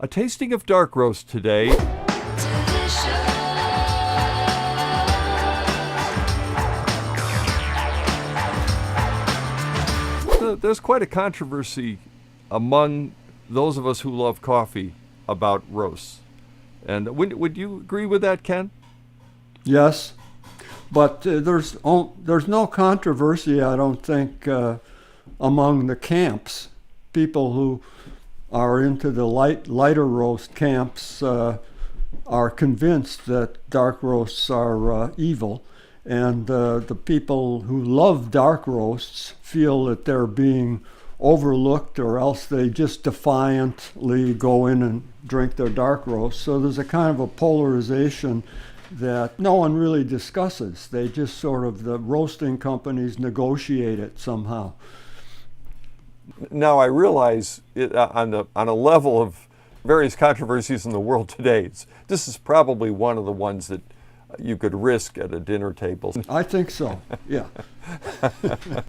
A tasting of dark roast today. There's quite a controversy among those of us who love coffee about roasts. And would you agree with that, Ken? Yes, but there's no controversy, I don't think, among the camps. People who are into the lighter roast camps are convinced that dark roasts are evil, and the people who love dark roasts feel that they're being overlooked, or else they just defiantly go in and drink their dark roast. So there's a kind of a polarization that no one really discusses. They just sort of, the roasting companies negotiate it somehow. Now I realize on a level of various controversies in the world today, this is probably one of the ones that you could risk at a dinner table. I think so, yeah.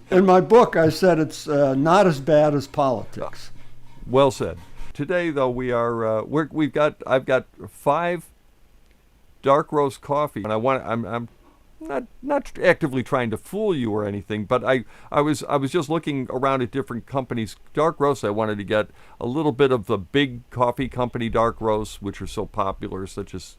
In my book, I said it's not as bad as politics. Well said. Today, though, I've got 5 dark roast coffee, and I'm not actively trying to fool you or anything, but I was just looking around at different companies' dark roasts. I wanted to get a little bit of the big coffee company dark roasts, which are so popular, such as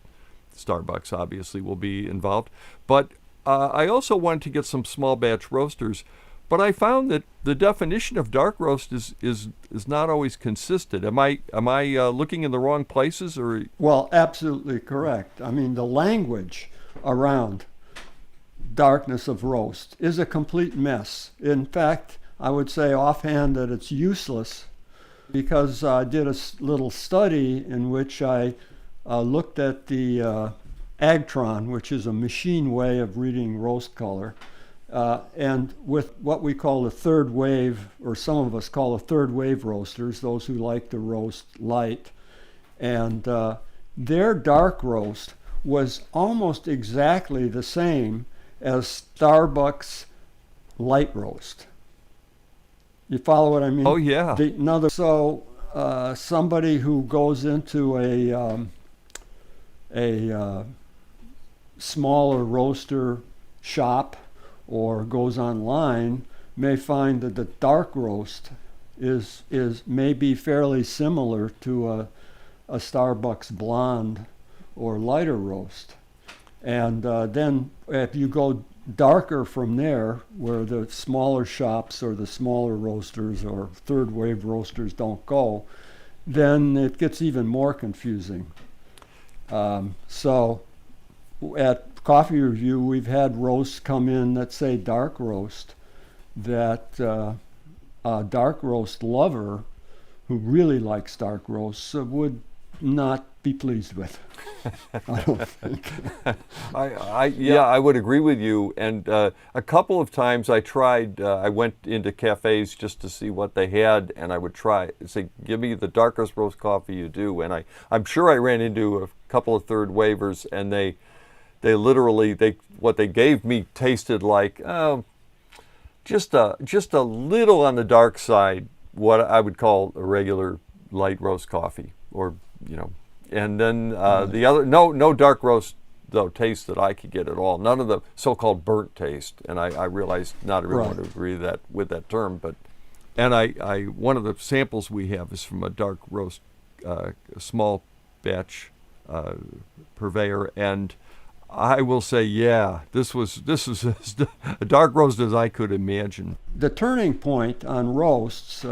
Starbucks obviously will be involved. But I also wanted to get some small batch roasters. But I found that the definition of dark roast is not always consistent. Am I looking in the wrong places, or? Well, absolutely correct. I mean, the language around darkness of roast is a complete mess. In fact, I would say offhand that it's useless, because I did a little study in which I looked at the Agtron, which is a machine way of reading roast color, and with what we call the third wave, or some of us call the third wave roasters, those who like to roast light, and their dark roast was almost exactly the same as Starbucks light roast. You follow what I mean? Oh yeah. Somebody who goes into a smaller roaster shop or goes online may find that the dark roast is maybe fairly similar to a Starbucks blonde or lighter roast. And then if you go darker from there, where the smaller shops or the smaller roasters or third wave roasters don't go, then it gets even more confusing. So at Coffee Review, we've had roasts come in that say dark roast, that a dark roast lover who really likes dark roasts would not be pleased with. I don't think. I would agree with you. And a couple of times I tried, I went into cafes just to see what they had, and I would say, give me the darkest roast coffee you do. And I'm sure I ran into a couple of third wavers, and they literally, what they gave me tasted like just a little on the dark side, what I would call a regular light roast coffee, or and then the other, no dark roast though taste that I could get at all. None of the so-called burnt taste, and I realized not everyone would agree with that term, but I one of the samples we have is from a dark roast, small batch purveyor, and I will say, yeah, this was as a dark roast as I could imagine. The turning point on roasts,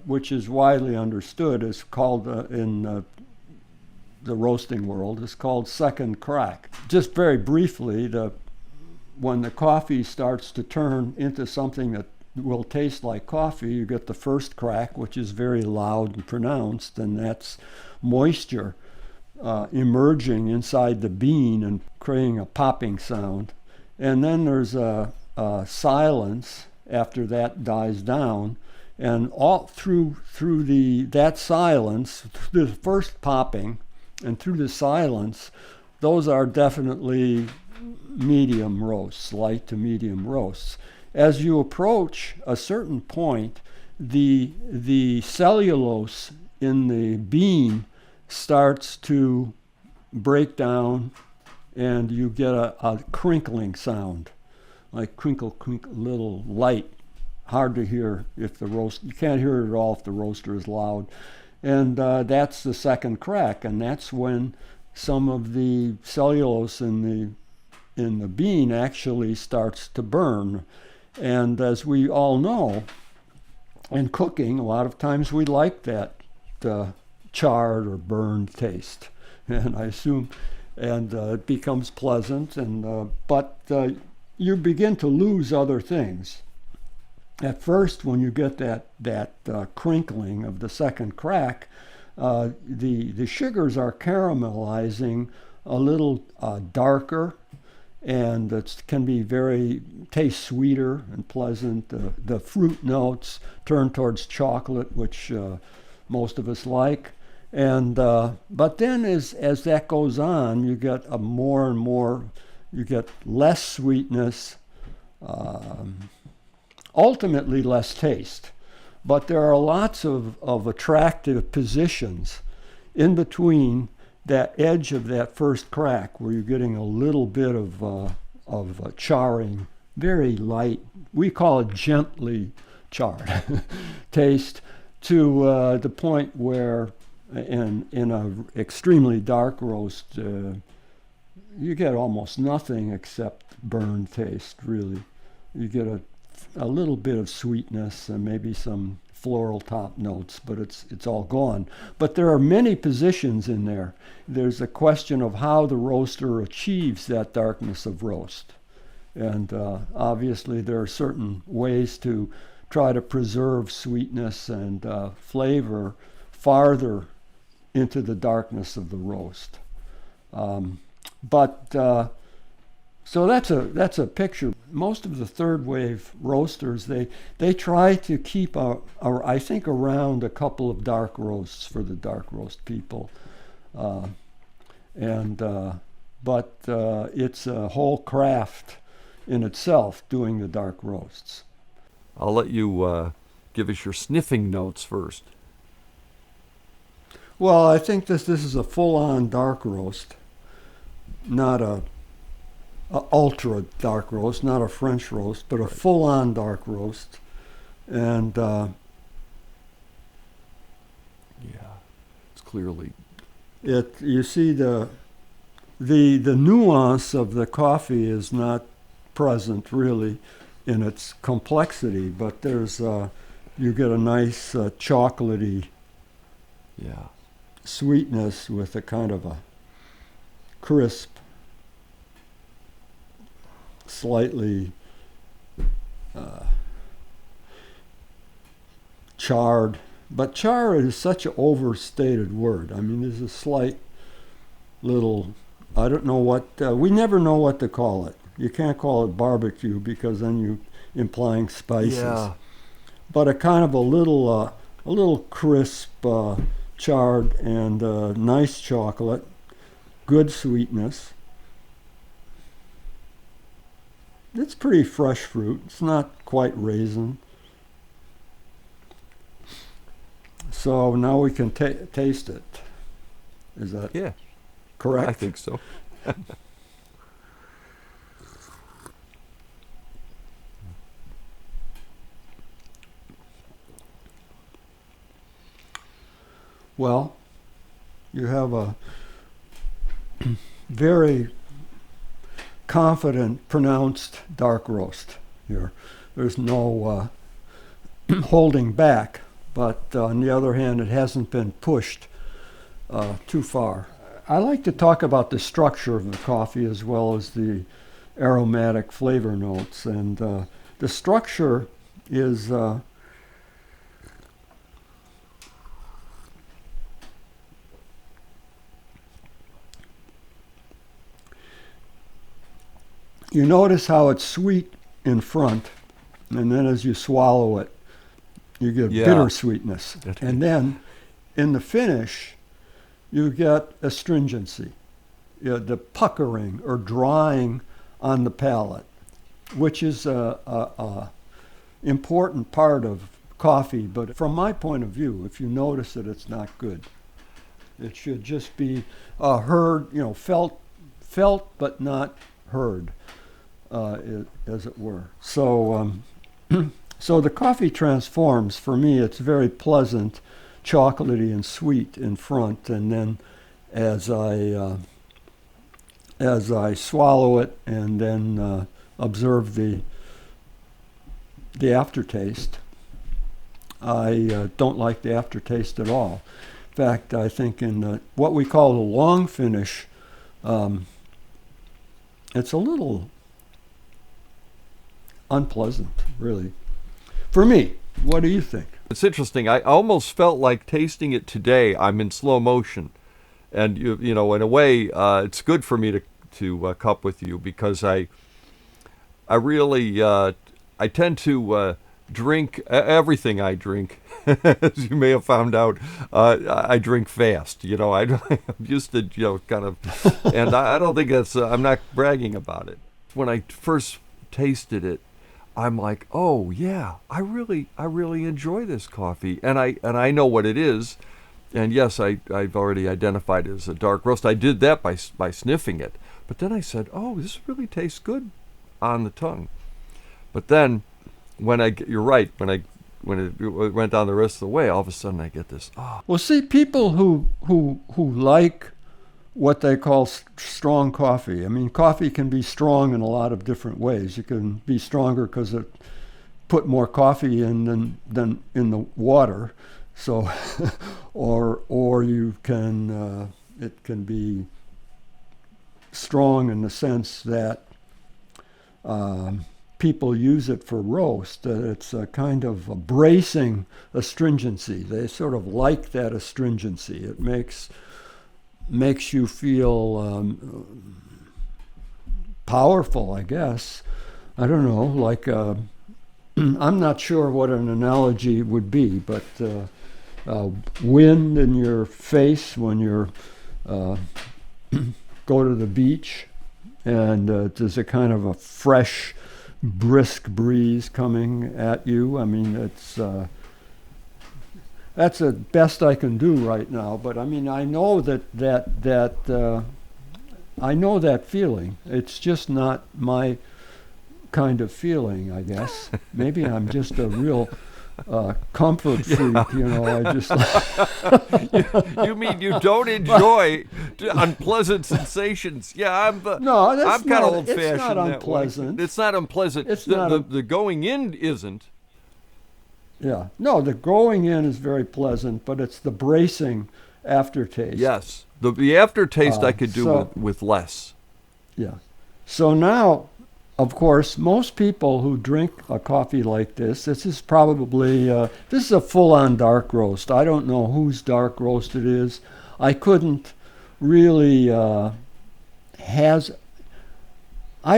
which is widely understood, is called in the roasting world, is called second crack. Just very briefly, when the coffee starts to turn into something that will taste like coffee, you get the first crack, which is very loud and pronounced, and that's moisture emerging inside the bean and creating a popping sound. And then there's a silence after that dies down, and all through that silence, through the first popping and through the silence, those are definitely medium roasts, light to medium roasts. As you approach a certain point, the cellulose in the bean starts to break down, and you get a crinkling sound, like crinkle, crinkle, little light. Hard to hear if the roast, you can't hear it at all if the roaster is loud. And that's the second crack, and that's when some of the cellulose in the bean actually starts to burn. And as we all know, in cooking, a lot of times we like that charred or burned taste, and I assume, and it becomes pleasant. And but you begin to lose other things. At first, when you get that crinkling of the second crack, the sugars are caramelizing a little darker, and it can be taste sweeter and pleasant. The fruit notes turn towards chocolate, which most of us like. And but then as that goes on, you get more and more, you get less sweetness. Ultimately less taste, but there are lots of attractive positions in between that edge of that first crack where you're getting a little bit of charring, very light, we call it gently charred taste, to the point where in an extremely dark roast you get almost nothing except burned taste, really. You get a little bit of sweetness and maybe some floral top notes, but it's all gone. But there are many positions in there. There's a question of how the roaster achieves that darkness of roast. And obviously there are certain ways to try to preserve sweetness and flavor farther into the darkness of the roast. So that's a picture. Most of the third wave roasters, they try to keep I think around a couple of dark roasts for the dark roast people, but it's a whole craft in itself doing the dark roasts. I'll let you give us your sniffing notes first. Well, I think this is a full-on dark roast, not a ultra dark roast, not a French roast, but a full-on dark roast. And it's clearly you see the nuance of the coffee is not present really in its complexity, but there's you get a nice chocolatey sweetness with a kind of a crisp, slightly charred, but char is such an overstated word. I mean, there's a slight little, I don't know what, we never know what to call it. You can't call it barbecue because then you're implying spices. Yeah. But a kind of a little crisp, charred, and nice chocolate, good sweetness. It's pretty fresh fruit. It's not quite raisin. So now we can taste it. Is that correct? I think so. Well, you have a very confident, pronounced dark roast here. There's no holding back, but on the other hand, it hasn't been pushed too far. I like to talk about the structure of the coffee as well as the aromatic flavor notes. And the structure is you notice how it's sweet in front, and then as you swallow it, you get bitter sweetness. And then in the finish, you get astringency, the puckering or drying on the palate, which is a important part of coffee. But from my point of view, if you notice it, it's not good. It should just be heard, felt but not heard, as it were. So, so the coffee transforms. For me, it's very pleasant, chocolatey and sweet in front, and then as I swallow it and then observe the aftertaste, I don't like the aftertaste at all. In fact, I think in what we call the long finish, it's a little unpleasant, really. For me, what do you think? It's interesting. I almost felt like tasting it today. I'm in slow motion, and you know, in a way, it's good for me to cup with you, because I really I tend to drink everything I drink. As you may have found out, I drink fast. You know, I'm used to, kind of, and I don't think that's. I'm not bragging about it. When I first tasted it, I'm like, oh yeah, I really enjoy this coffee, and I know what it is, and yes, I've already identified it as a dark roast. I did that by sniffing it, but then I said, oh, this really tastes good on the tongue. But then, you're right, when it went down the rest of the way, all of a sudden I get this. Oh. Well, see, people who like what they call strong coffee. I mean, coffee can be strong in a lot of different ways. You can be stronger because it put more coffee in than in the water. So, or you can it can be strong in the sense that people use it for roast. It's a kind of a bracing astringency. They sort of like that astringency. It makes you feel powerful, I guess. I don't know, like I'm not sure what an analogy would be, but wind in your face when you're go to the beach, and there's a kind of a fresh, brisk breeze coming at you. I mean, that's the best I can do right now. But I mean, I know that I know that feeling. It's just not my kind of feeling, I guess. Maybe I'm just a real comfort freak, I just You mean you don't enjoy unpleasant sensations? Yeah, I'm kind of old-fashioned. It's not unpleasant. It's not unpleasant. The going in isn't. Yeah. No, the going in is very pleasant, but it's the bracing aftertaste. Yes. The aftertaste I could do with less. Yeah. So now, of course, most people who drink a coffee like this is probably, this is a full-on dark roast. I don't know whose dark roast it is. I couldn't really I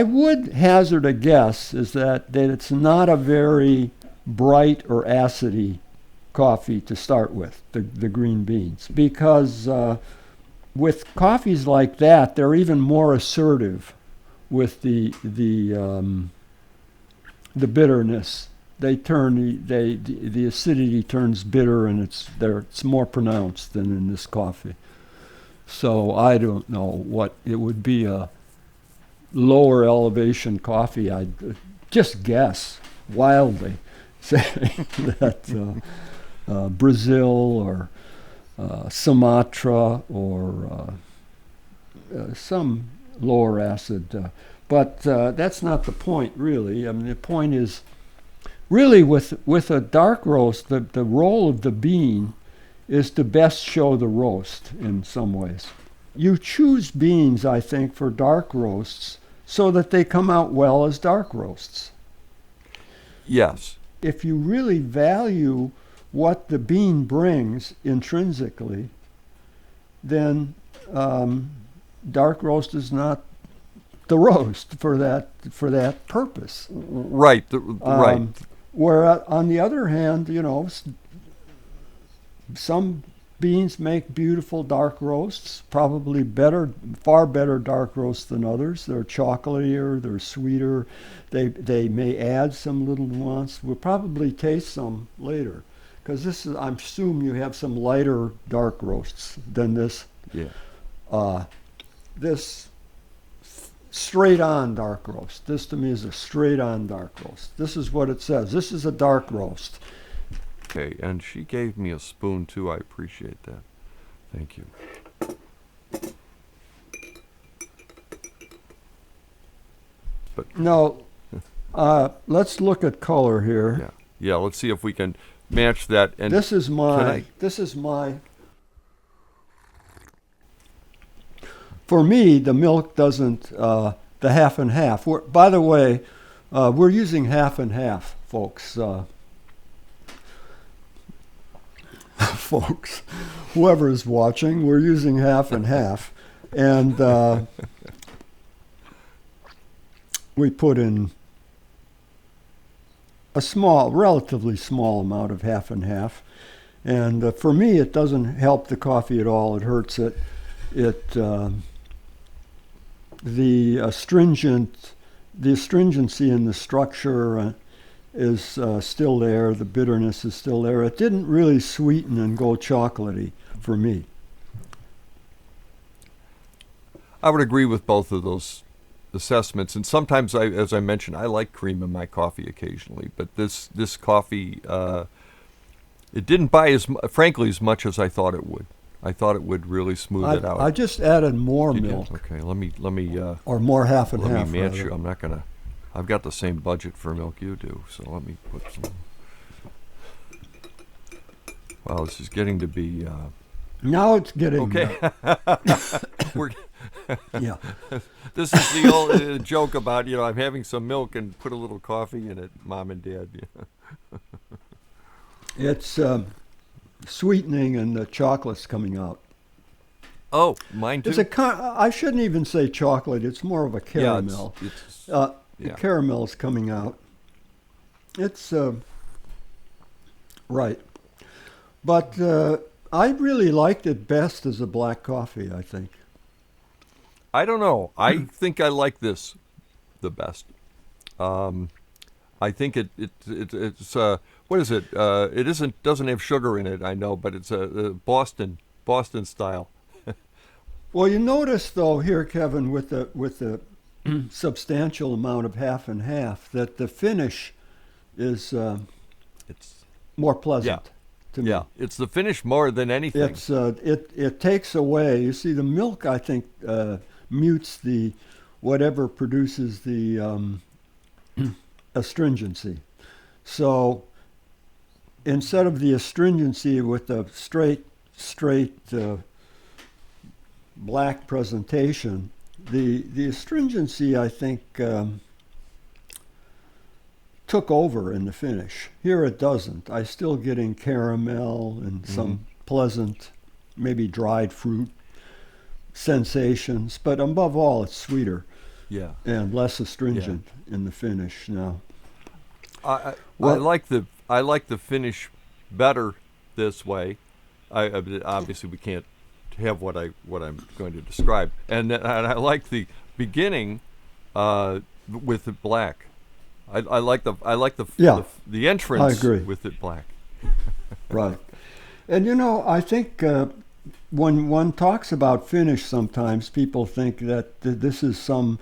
would hazard a guess is that it's not a very bright or acidy coffee to start with, the green beans, because with coffees like that, they're even more assertive with the bitterness. The acidity turns bitter, and it's more pronounced than in this coffee. So I don't know what it would be, a lower elevation coffee. I'd just guess wildly, saying that Brazil or Sumatra or some lower acid, but that's not the point, really. I mean, the point is really with a dark roast, the role of the bean is to best show the roast in some ways. You choose beans, I think, for dark roasts so that they come out well as dark roasts. Yes. If you really value what the bean brings intrinsically, then dark roast is not the roast for that purpose. Right. Right. Where on the other hand, some beans make beautiful dark roasts, probably far better dark roasts than others. They're chocolatier, they're sweeter. They may add some little nuance. We'll probably taste some later. because this is, I assume you have some lighter dark roasts than this. Yeah. This straight on dark roast. This to me is a straight on dark roast. This is what it says. This is a dark roast. Okay, and she gave me a spoon too. I appreciate that. Thank you. But Now, let's look at color here. yeah, yeah. Let's see if we can match that. And This is can my. I- This is my. For me, the milk doesn't. The half and half. By the way, we're using half and half, folks. Folks, whoever is watching, we're using half and half, and we put in a small, relatively small amount of half and half. And for me, it doesn't help the coffee at all. It hurts it. The astringency in the structure is still there. The bitterness is still there. It didn't really sweeten and go chocolatey for me. I would agree with both of those assessments. And sometimes, as I mentioned, I like cream in my coffee occasionally. But this coffee, it didn't buy frankly as much as I thought it would. I thought it would really smooth it out. I just added more You did? milk, Okay, let me or more half and let half. me match rather. you. I'm not gonna. I've got the same budget for milk you do, so let me put some. Wow, this is getting to be. Now it's getting Okay. We're, yeah. this is the old joke about, I'm having some milk and put a little coffee in it, Mom and Dad. It's sweetening and the chocolate's coming out. Oh, mine too. I shouldn't even say chocolate. It's more of a caramel. Yeah, it's The yeah. caramel's coming out. It's right, but I really liked it best as a black coffee. I think. I don't know. I think I like this the best. I think it's what is it? It doesn't have sugar in it. I know, but it's a Boston style. Well, you notice though here, Kevin, with the substantial amount of half and half, that the finish is It's more pleasant to me. yeah. It's the finish more than anything. It's it takes away. You see, the milk I think mutes the whatever produces the astringency. So instead of the astringency with the straight black presentation, the astringency I think took over in the finish. Here it doesn't. I still getting caramel and some pleasant, maybe dried fruit sensations, but above all, it's sweeter Yeah. and less astringent in the finish now. I Well- like the finish better this way. Obviously we can't have what I'm going to describe, and I like the beginning with it black. I like the Yeah, the entrance I agree. with it black. Right. And I think when one talks about finish, sometimes people think that this is some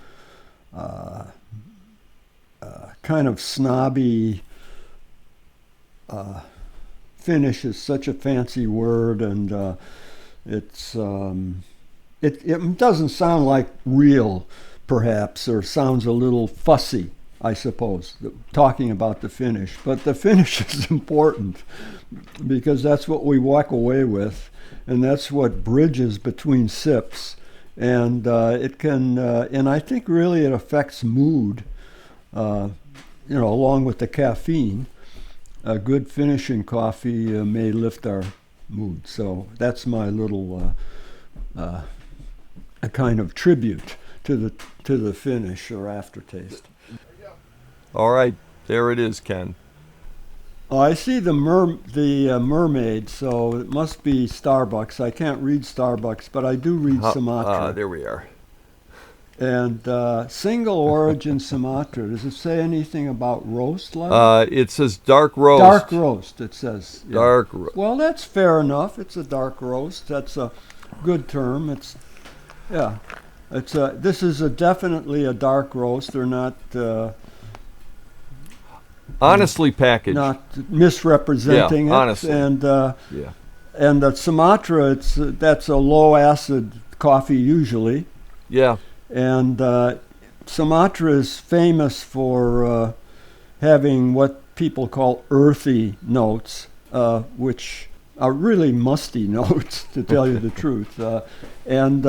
kind of snobby finish is such a fancy word, and it's it doesn't sound like real, perhaps, or sounds a little fussy, I suppose, talking about the finish. But the finish is important because that's what we walk away with, and that's what bridges between sips. And it can, and I think really it affects mood, along with the caffeine. A good finishing coffee may lift our mood. So that's my little a kind of tribute to the finish or aftertaste. All right, there it is, Ken. Oh, I see the mermaid, so it must be Starbucks. I can't read Starbucks, but I do read Sumatra. There we are. And single origin Sumatra. Does it say anything about roast level? It says dark roast. Dark roast, it says. Yeah. Dark roast. Well, that's fair enough. It's a dark roast. That's a good term. Yeah. This is definitely a dark roast. They're not honestly packaged. Not misrepresenting it. Honestly. And the Sumatra, that's a low acid coffee usually. Yeah. And Sumatra is famous for having what people call earthy notes, which are really musty notes, to tell you the truth. And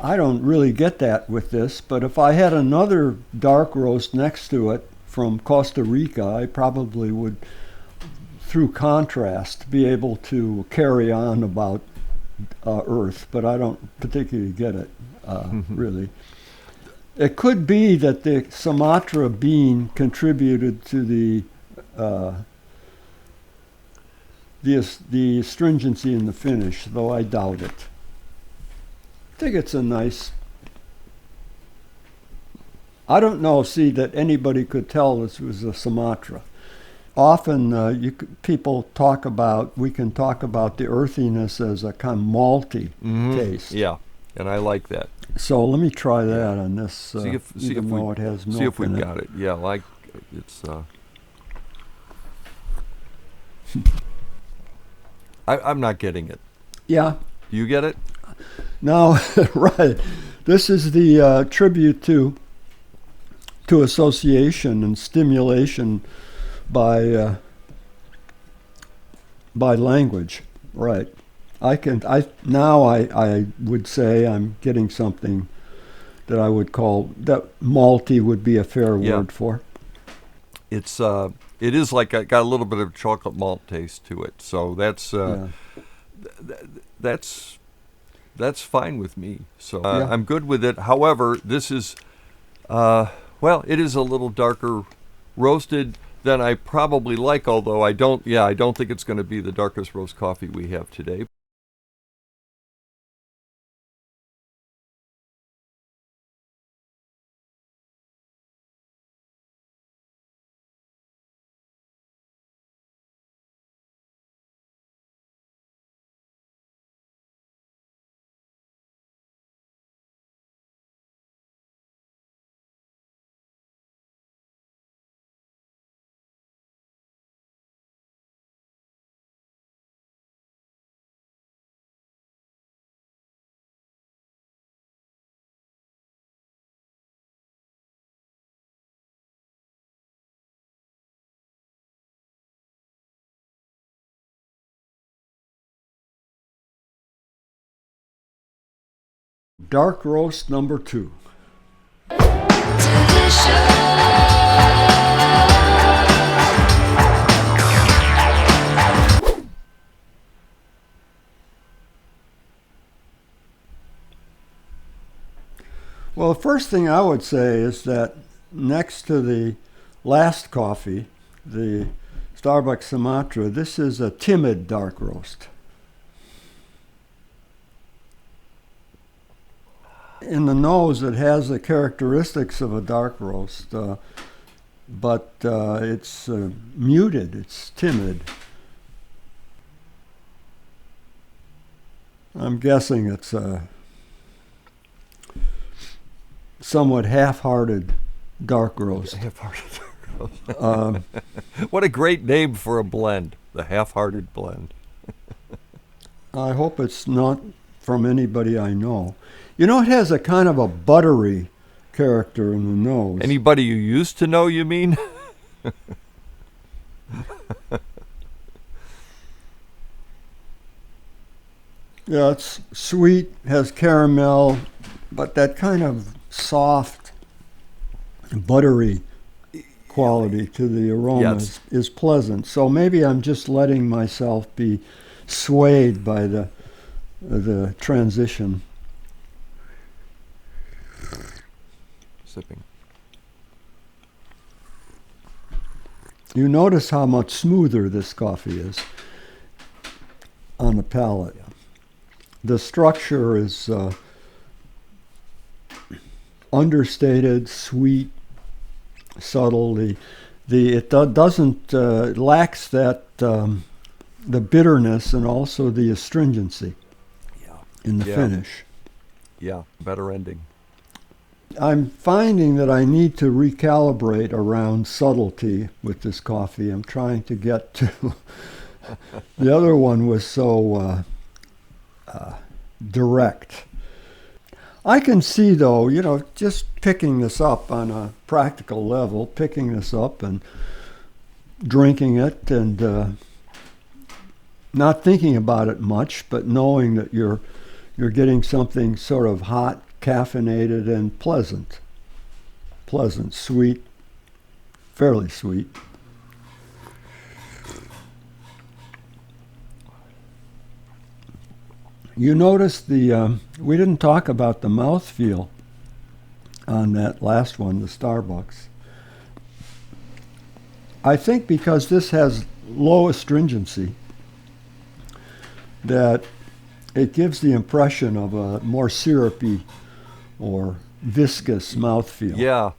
I don't really get that with this, but if I had another dark roast next to it from Costa Rica, I probably would, through contrast, be able to carry on about earth, but I don't particularly get it, really. It could be that the Sumatra bean contributed to the astringency in the finish, though I doubt it. I think it's a nice. I don't know, that anybody could tell this was a Sumatra. Often people talk about, we can talk about the earthiness as a kind of malty taste. Yeah, and I like that. So let me try that on this, See if even though it has milk see if we've in got it. Yeah, like it's. I'm not getting it. Yeah. You get it? Now, right. This is the tribute to association and stimulation by language. Right. I would say I'm getting something that I would call, that malty would be a fair word for. It is like got a little bit of chocolate malt taste to it. So that's that's fine with me. So I'm good with it. However, this is it is a little darker roasted than I probably like, although I don't think it's going to be the darkest roast coffee we have today. Dark roast number 2. Well, the first thing I would say is that next to the last coffee, the Starbucks Sumatra, this is a timid dark roast. In the nose, it has the characteristics of a dark roast, but it's muted, it's timid. I'm guessing it's a somewhat half-hearted dark roast. Half-hearted dark roast. What a great name for a blend, the half-hearted blend. I hope it's not from anybody I know. You know, it has a kind of a buttery character in the nose. Anybody you used to know, you mean? Yeah, it's sweet, has caramel, but that kind of soft, buttery quality to the aroma is pleasant. So maybe I'm just letting myself be swayed by the transition. Sipping. You notice how much smoother this coffee is on the palate. The structure is understated, sweet, subtle. Doesn't lacks that the bitterness and also the astringency in the finish. Yeah, better ending. I'm finding that I need to recalibrate around subtlety with this coffee. I'm trying to get to the other one was so direct. I can see, though, just picking this up on a practical level, picking this up and drinking it and not thinking about it much, but knowing that you're getting something sort of hot, caffeinated, and pleasant. Pleasant, sweet, fairly sweet. You notice we didn't talk about the mouthfeel on that last one, the Starbucks. I think because this has low astringency, that it gives the impression of a more syrupy or viscous mouthfeel. Yeah.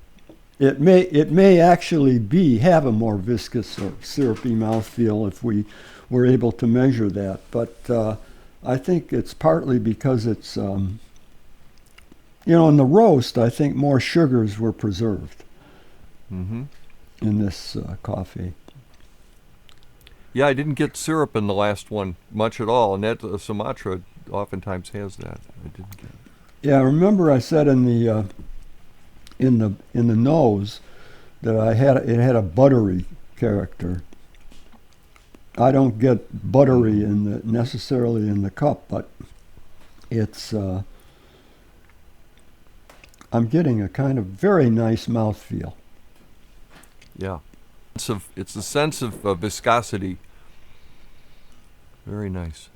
It may actually have a more viscous or syrupy mouthfeel if we were able to measure that, but I think it's partly because it's, in the roast, I think more sugars were preserved in this coffee. Yeah, I didn't get syrup in the last one much at all, and that Sumatra oftentimes has that. I didn't get it. Yeah, remember I said in the nose that it had a buttery character. I don't get buttery necessarily in the cup, but it's I'm getting a kind of very nice mouthfeel. Yeah, it's a sense of viscosity. Very nice.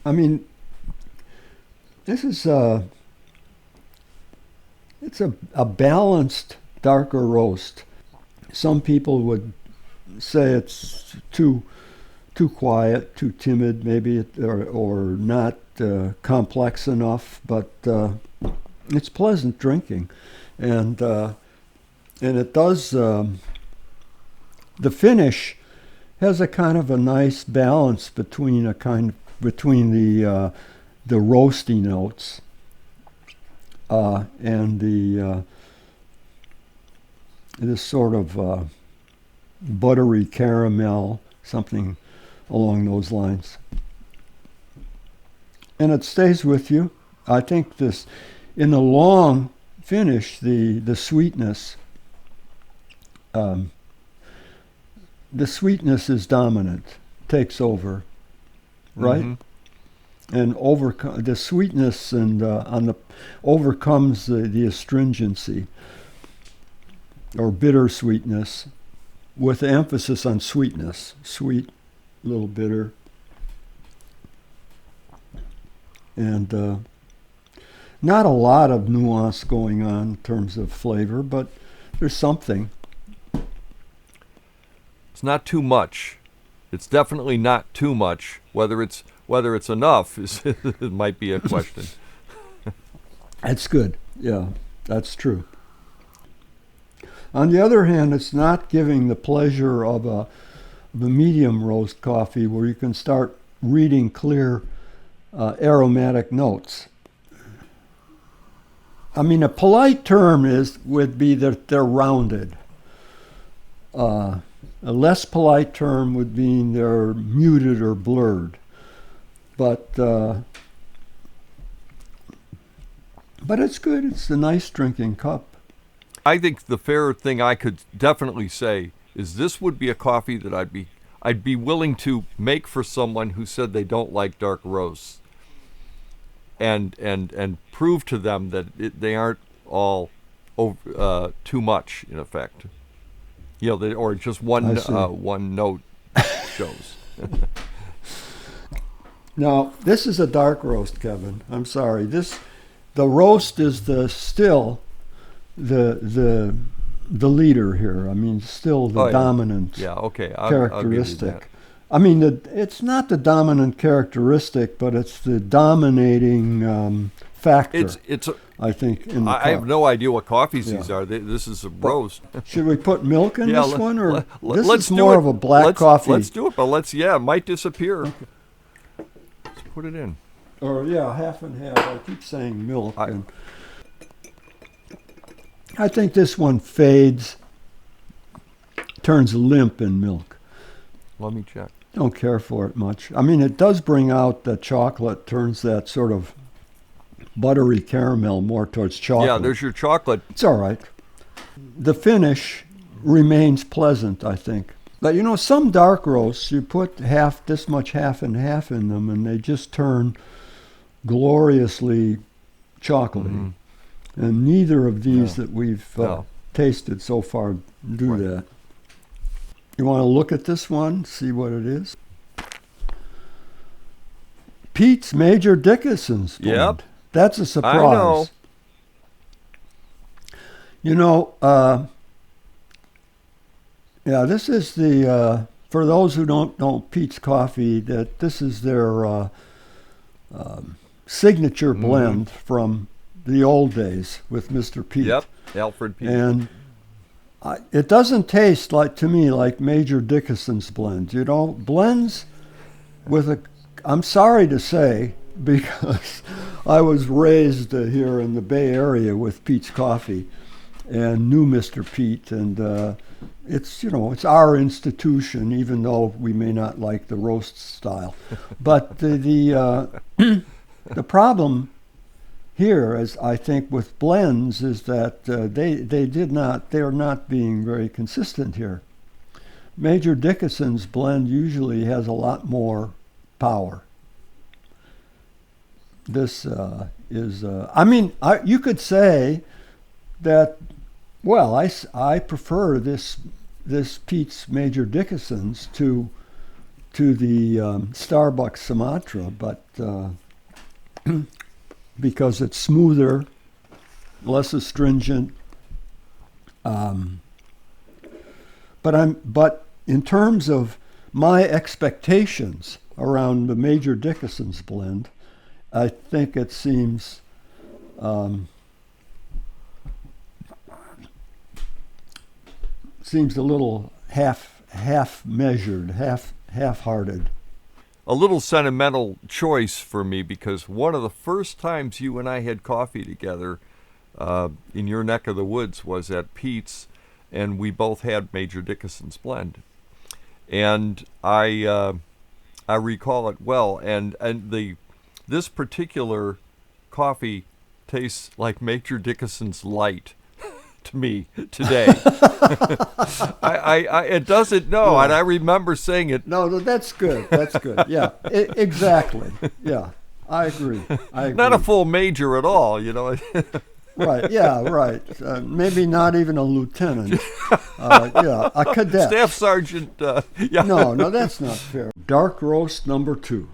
I mean, this is it's a balanced darker roast. Some people would say it's too quiet, too timid, maybe, or not complex enough. But it's pleasant drinking, and it does. The finish has a kind of a nice balance between the roasty notes and this sort of buttery caramel, something along those lines. And it stays with you. I think this, in the long finish, the sweetness, the sweetness is dominant, takes over, right? Mm-hmm. And the sweetness and overcomes the astringency or bitter sweetness, with the emphasis on sweetness. Sweet, a little bitter. And not a lot of nuance going on in terms of flavor, but there's something. It's not too much. It's definitely not too much. Whether it's enough it might be a question. That's good. Yeah, that's true. On the other hand, it's not giving the pleasure of a medium roast coffee where you can start reading clear aromatic notes. I mean, a polite term would be that they're rounded. A less polite term would mean they're muted or blurred. But it's good. It's a nice drinking cup. I think the fair thing I could definitely say is this would be a coffee that I'd be willing to make for someone who said they don't like dark roasts, and prove to them that they aren't all too much in effect. Or just one note shows. Now, this is a dark roast, Kevin. I'm sorry. The roast is still the leader here. I mean, still the dominant characteristic. I'll give you that. I mean, it's not the dominant characteristic, but it's the dominating factor. It's. I think in the I have no idea what coffees Yeah. these are. This is a roast. Should we put milk in this one, or this let's is do more it. of a black let's, coffee? Let's do it, but it might disappear. Let's put it in. Or half and half. I keep saying milk, and I think this one fades, turns limp in milk. Let me check. Don't care for it much. I mean, it does bring out the chocolate, turns that sort of buttery caramel more towards chocolate. Yeah, there's your chocolate. It's all right. The finish remains pleasant, I think. But some dark roasts, you put this much half and half in them, and they just turn gloriously chocolatey. And neither of these that we've tasted so far do that. You want to look at this one, see what it is? Pete's Major Dickinson's blend. Yep. That's a surprise. I know. This is the, for those who don't know Pete's Coffee, that this is their signature blend from the old days with Mr. Pete. Yep, Alfred Pete. And it doesn't taste to me like Major Dickinson's blends. Blends with I'm sorry to say, because I was raised here in the Bay Area with Pete's Coffee and knew Mr. Pete, and it's our institution, even though we may not like the roast style. But the problem here, as I think with blends, is that they are not being very consistent here. Major Dickinson's blend usually has a lot more power. This is, you could say that, well, I prefer this Pete's Major Dickinson's to the Starbucks Sumatra, but because it's smoother, less astringent. But in terms of my expectations around the Major Dickinson's blend, I think it seems a little half measured, half-hearted. A little sentimental choice for me, because one of the first times you and I had coffee together in your neck of the woods was at Pete's, and we both had Major Dickinson's blend, and I recall it well. And this particular coffee tastes like Major Dickinson's Light to me today. It doesn't know, and I remember saying it. No, that's good. That's good. Yeah, exactly. Yeah, I agree. Not a full major at all, Right. Yeah. Right. Maybe not even a lieutenant. A cadet. Staff sergeant. Yeah. No, that's not fair. Dark roast number 2.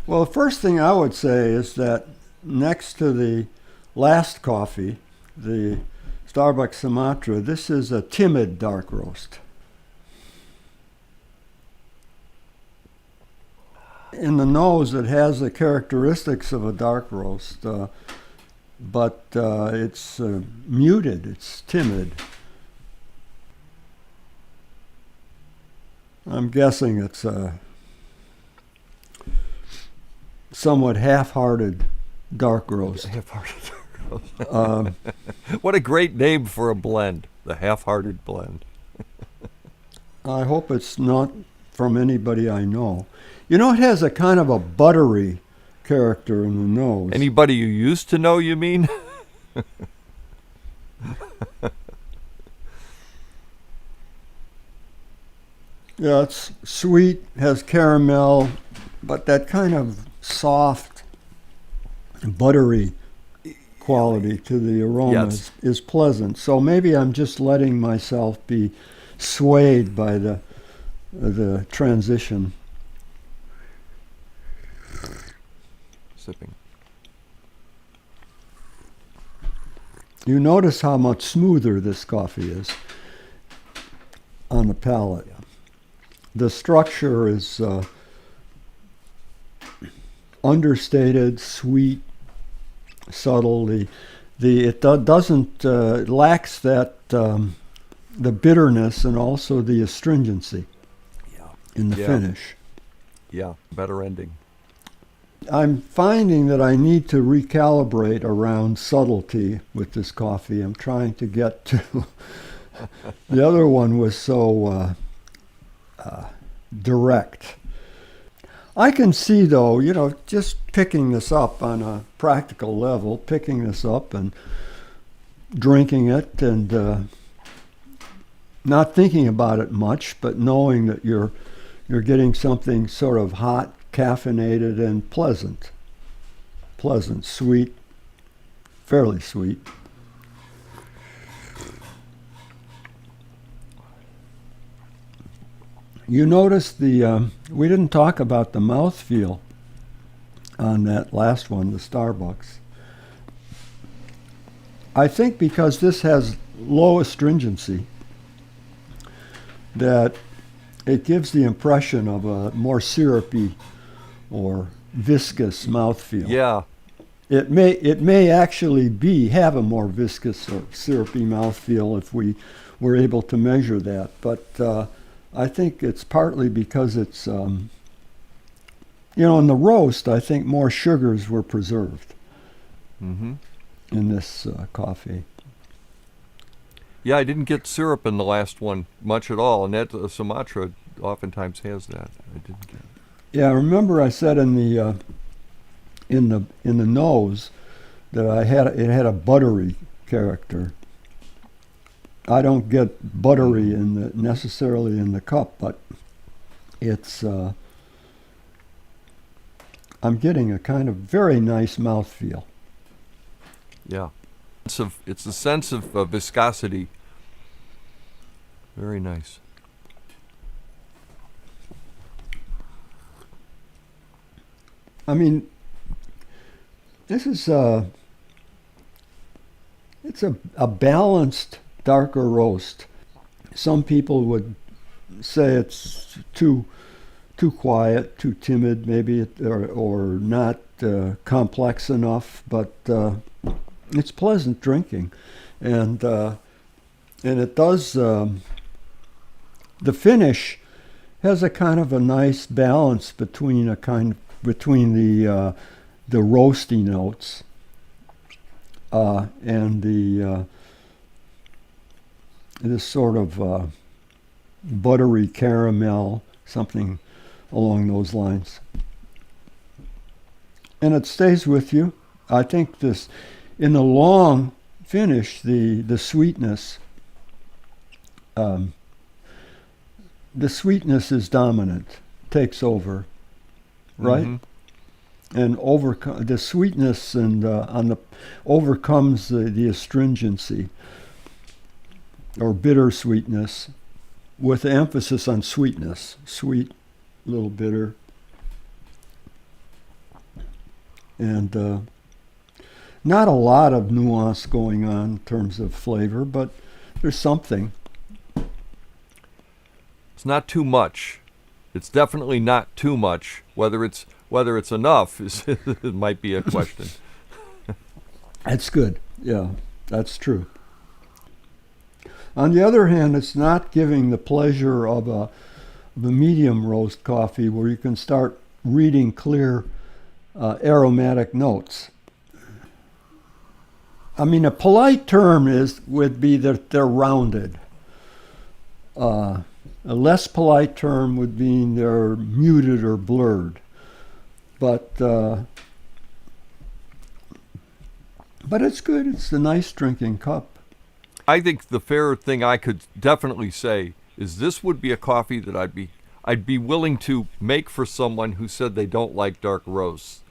Well, the first thing I would say is that next to the last coffee, the Starbucks Sumatra, this is a timid dark roast. In the nose, it has the characteristics of a dark roast, but it's muted, it's timid. I'm guessing it's a somewhat half-hearted dark roast. Half-hearted dark roast. What a great name for a blend, the half-hearted blend. I hope it's not from anybody I know. It has a kind of a buttery character in the nose. Anybody you used to know, you mean? Yeah, it's sweet, has caramel, but that kind of soft, buttery quality to the aroma is pleasant. So maybe I'm just letting myself be swayed by the transition. Sipping. You notice how much smoother this coffee is on the palate. Yeah. The structure is understated, sweet, subtle. Doesn't lacks that the bitterness and also the astringency Yeah. in the Yeah. finish. Yeah, better ending. I'm finding that I need to recalibrate around subtlety with this coffee. I'm trying to get to. The other one was so direct. I can see, though, just picking this up on a practical level, picking this up and drinking it and not thinking about it much, but knowing that you're getting something sort of hot, caffeinated, and pleasant. Pleasant, sweet, fairly sweet. You notice we didn't talk about the mouthfeel on that last one, the Starbucks. I think because this has low astringency, that it gives the impression of a more syrupy or viscous mouthfeel. Yeah. It may actually have a more viscous or syrupy mouthfeel if we were able to measure that, but I think it's partly because it's, in the roast, I think more sugars were preserved Mm-hmm. in this coffee. Yeah, I didn't get syrup in the last one much at all, and that Sumatra oftentimes has that. I didn't get. Yeah, remember I said in the nose that it had a buttery character. I don't get buttery necessarily in the cup, but it's I'm getting a kind of very nice mouthfeel. Yeah. It's a sense of viscosity. Very nice. I mean, this is it's a balanced darker roast. Some people would say it's too quiet, too timid, maybe, or not complex enough. But it's pleasant drinking, and it does. The finish has a kind of a nice balance between the roasty notes and this sort of buttery caramel, something along those lines. And it stays with you. I think this, in the long finish, the sweetness, is dominant, takes over, right? Mm-hmm. And the sweetness and overcomes the astringency or bitter sweetness, with emphasis on sweetness. Sweet, a little bitter, and not a lot of nuance going on in terms of flavor, but there's something. It's not too much. It's definitely not too much. Whether it's enough it might be a question. That's good. Yeah, that's true. On the other hand, it's not giving the pleasure of a medium roast coffee where you can start reading clear aromatic notes. I mean, a polite term would be that they're rounded. A less polite term would mean they're muted or blurred. But it's good. It's a nice drinking cup. I think the fair thing I could definitely say is this would be a coffee that I'd be willing to make for someone who said they don't like dark roasts,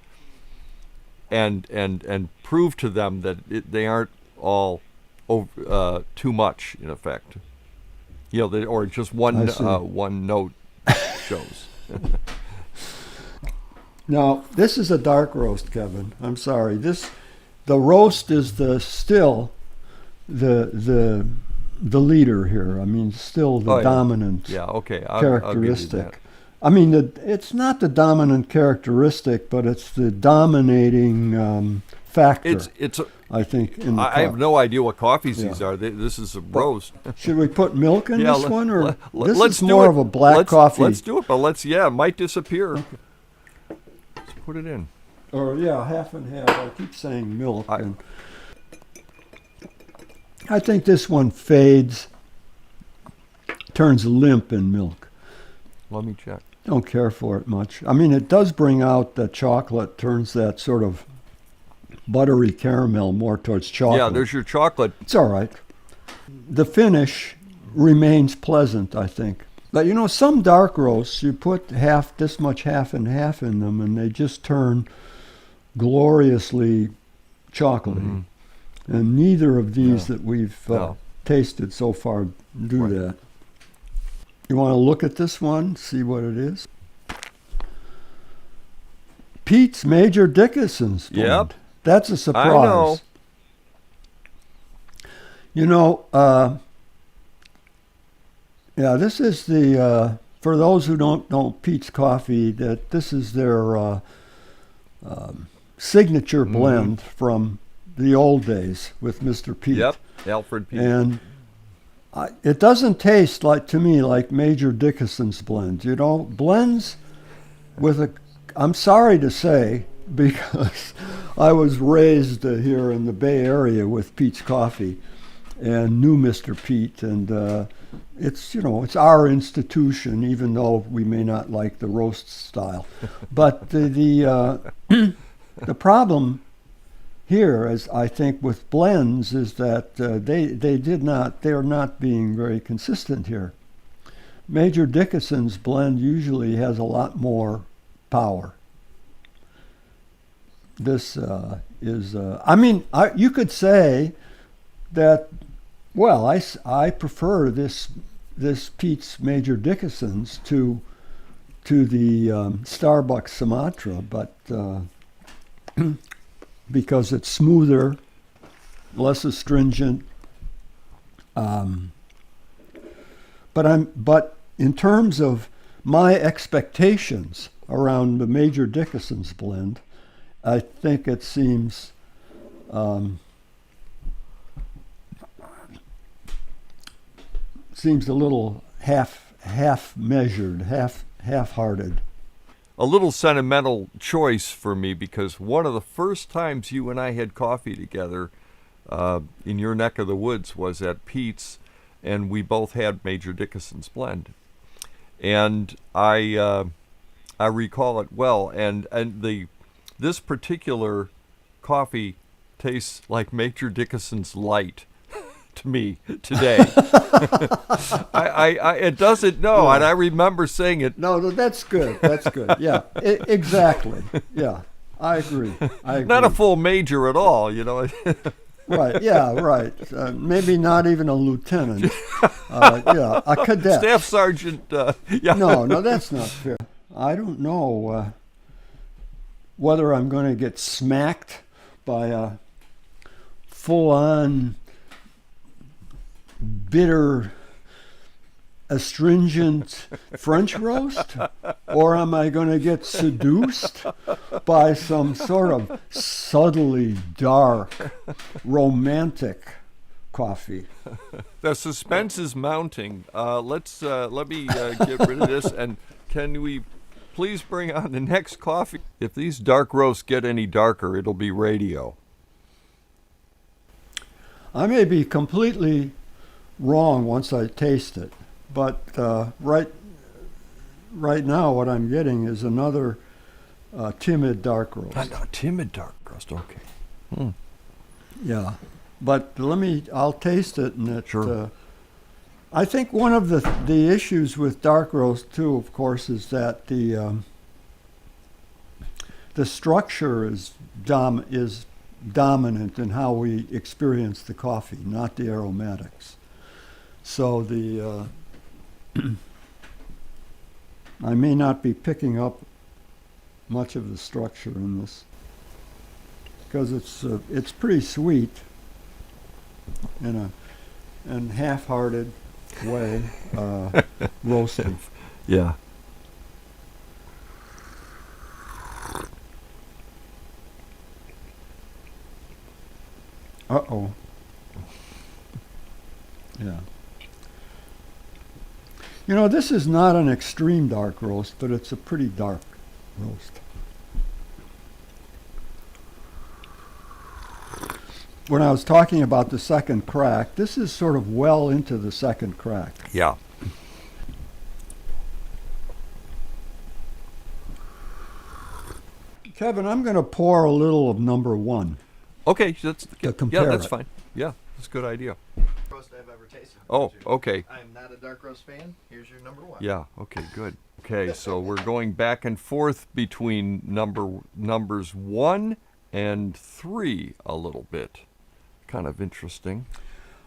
and prove to them that they aren't all too much in effect. Or just one note shows. Now, this is a dark roast, Kevin. I'm sorry. The roast is the still the leader here. I mean, still the dominant yeah, okay. characteristic. I'll give you that. I mean, it's not the dominant characteristic, but it's the dominating factor. It's. I think in the I have no idea what coffees Yeah. these are. This is a roast. Should we put milk in this one, or this let's is do more it. of a black coffee? Let's do it, but it might disappear. Let's put it in. Or half and half. I keep saying milk. And I think this one fades, turns limp in milk. Let me check. Don't care for it much. I mean, it does bring out the chocolate, turns that sort of buttery caramel more towards chocolate. Yeah, there's your chocolate. It's all right. The finish remains pleasant, I think. But some dark roasts, you put this much half and half in them, and they just turn gloriously chocolatey. Mm-hmm. And neither of these that we've tasted so far do that. You want to look at this one, see what it is? Pete's Major Dickinson's blend. Yep. That's a surprise. I know. This is for those who don't know Pete's Coffee, that this is their signature blend from the old days with Mr. Pete. Yep, Alfred Pete. And it doesn't taste to me like Major Dickinson's blend. Blends with I'm sorry to say, because I was raised here in the Bay Area with Pete's Coffee and knew Mr. Pete, and it's our institution, even though we may not like the roast style. But the problem here, as I think with blends, is that they're not being very consistent here. Major Dickinson's blend usually has a lot more power. This is, you could say that, well, I prefer this Pete's Major Dickinson's to the Starbucks Sumatra, but because it's smoother, less astringent. But in terms of my expectations around the Major Dickinson's blend, I think it seems a little half measured, half-hearted. A little sentimental choice for me, because one of the first times you and I had coffee together in your neck of the woods was at Pete's, and we both had Major Dickinson's blend, and I recall it well. And this particular coffee tastes like Major Dickinson's Light to me today. It doesn't. No, and I remember saying it. No, that's good. That's good. Yeah, exactly. Yeah, I agree. Not a full major at all, Right. Yeah. Right. Maybe not even a lieutenant. A cadet. Staff sergeant. Yeah. No, that's not fair. I don't know whether I'm going to get smacked by a full-on bitter, astringent French roast, or am I going to get seduced by some sort of subtly dark, romantic coffee? The suspense is mounting. Let me get rid of this, and can we please bring on the next coffee? If these dark roasts get any darker, it'll be radio. I may be completely wrong once I taste it, but right now what I'm getting is another timid dark roast. Timid dark roast, okay. Yeah, but I'll taste it, and it. Sure. I think one of the issues with dark roast too, of course, is that the structure is dominant in how we experience the coffee, not the aromatics. So I may not be picking up much of the structure in this, because it's pretty sweet. in a half-hearted way, roasting. Yeah. Uh-oh. Yeah. You know, this is not an extreme dark roast, but it's a pretty dark roast. When I was talking about the second crack, this is sort of well into the second crack. Yeah. Kevin, I'm going to pour a little of number one. Okay, that's compare that's it. fine. Yeah, that's a good idea. Roast I've ever tasted. Oh, okay. I'm not a dark roast fan. Here's your number one. Yeah. Okay. Good. Okay. So we're going back and forth between numbers 1 and 3 a little bit. Kind of interesting.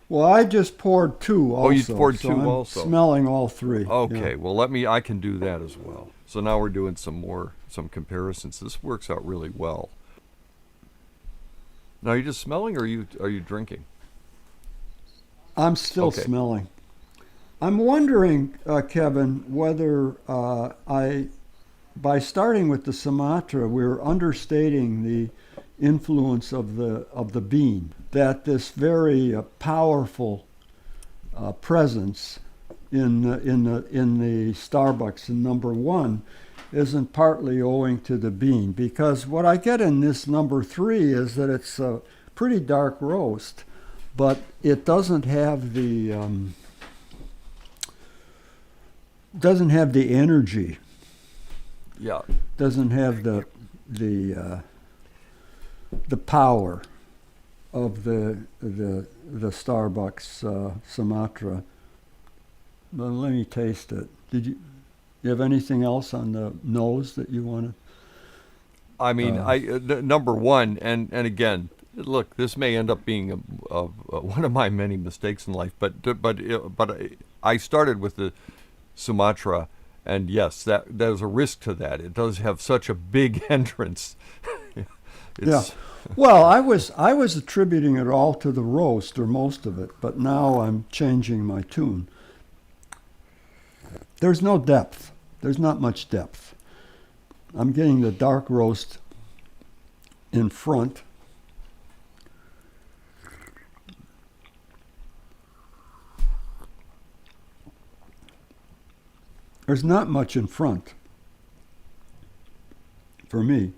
Well, I just poured two also. Oh, you poured so two I'm also. Smelling all three. Okay. Yeah. Well, I can do that as well. So now we're doing some comparisons. This works out really well. Now, are you just smelling, or are you drinking? I'm still Okay. smelling. I'm wondering, Kevin, whether by starting with the Sumatra, we're understating the influence of the bean. That this very powerful presence in the Starbucks in number one isn't partly owing to the bean, because what I get in this number 3 is that it's a pretty dark roast, but it doesn't have the energy, Yeah. doesn't have the power of the Starbucks Sumatra. But let me taste it. Did you have anything else on the nose that you want to? I mean, number one, and again, look, this may end up being one of my many mistakes in life, but I started with the Sumatra, and yes, there's a risk to that. It does have such a big entrance. Yeah. Well, I was attributing it all to the roast, or most of it, but now I'm changing my tune. There's no depth. There's not much depth. I'm getting the dark roast in front. There's not much in front for me.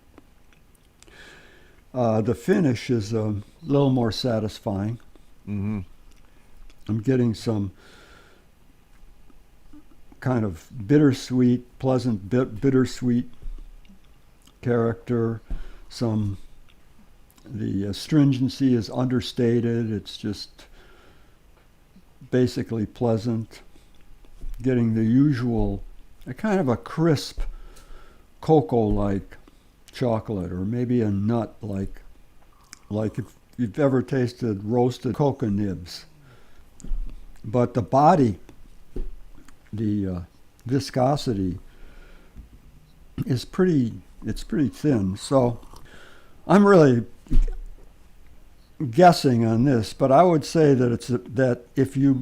The finish is a little more satisfying. Mm-hmm. I'm getting some kind of bittersweet, pleasant, bittersweet character. The astringency is understated. It's just basically pleasant. Getting the usual, a kind of a crisp cocoa-like chocolate, or maybe a nut like if you've ever tasted roasted cocoa nibs. But the body, the viscosity is pretty thin. So I'm really guessing on this, but I would say that that if you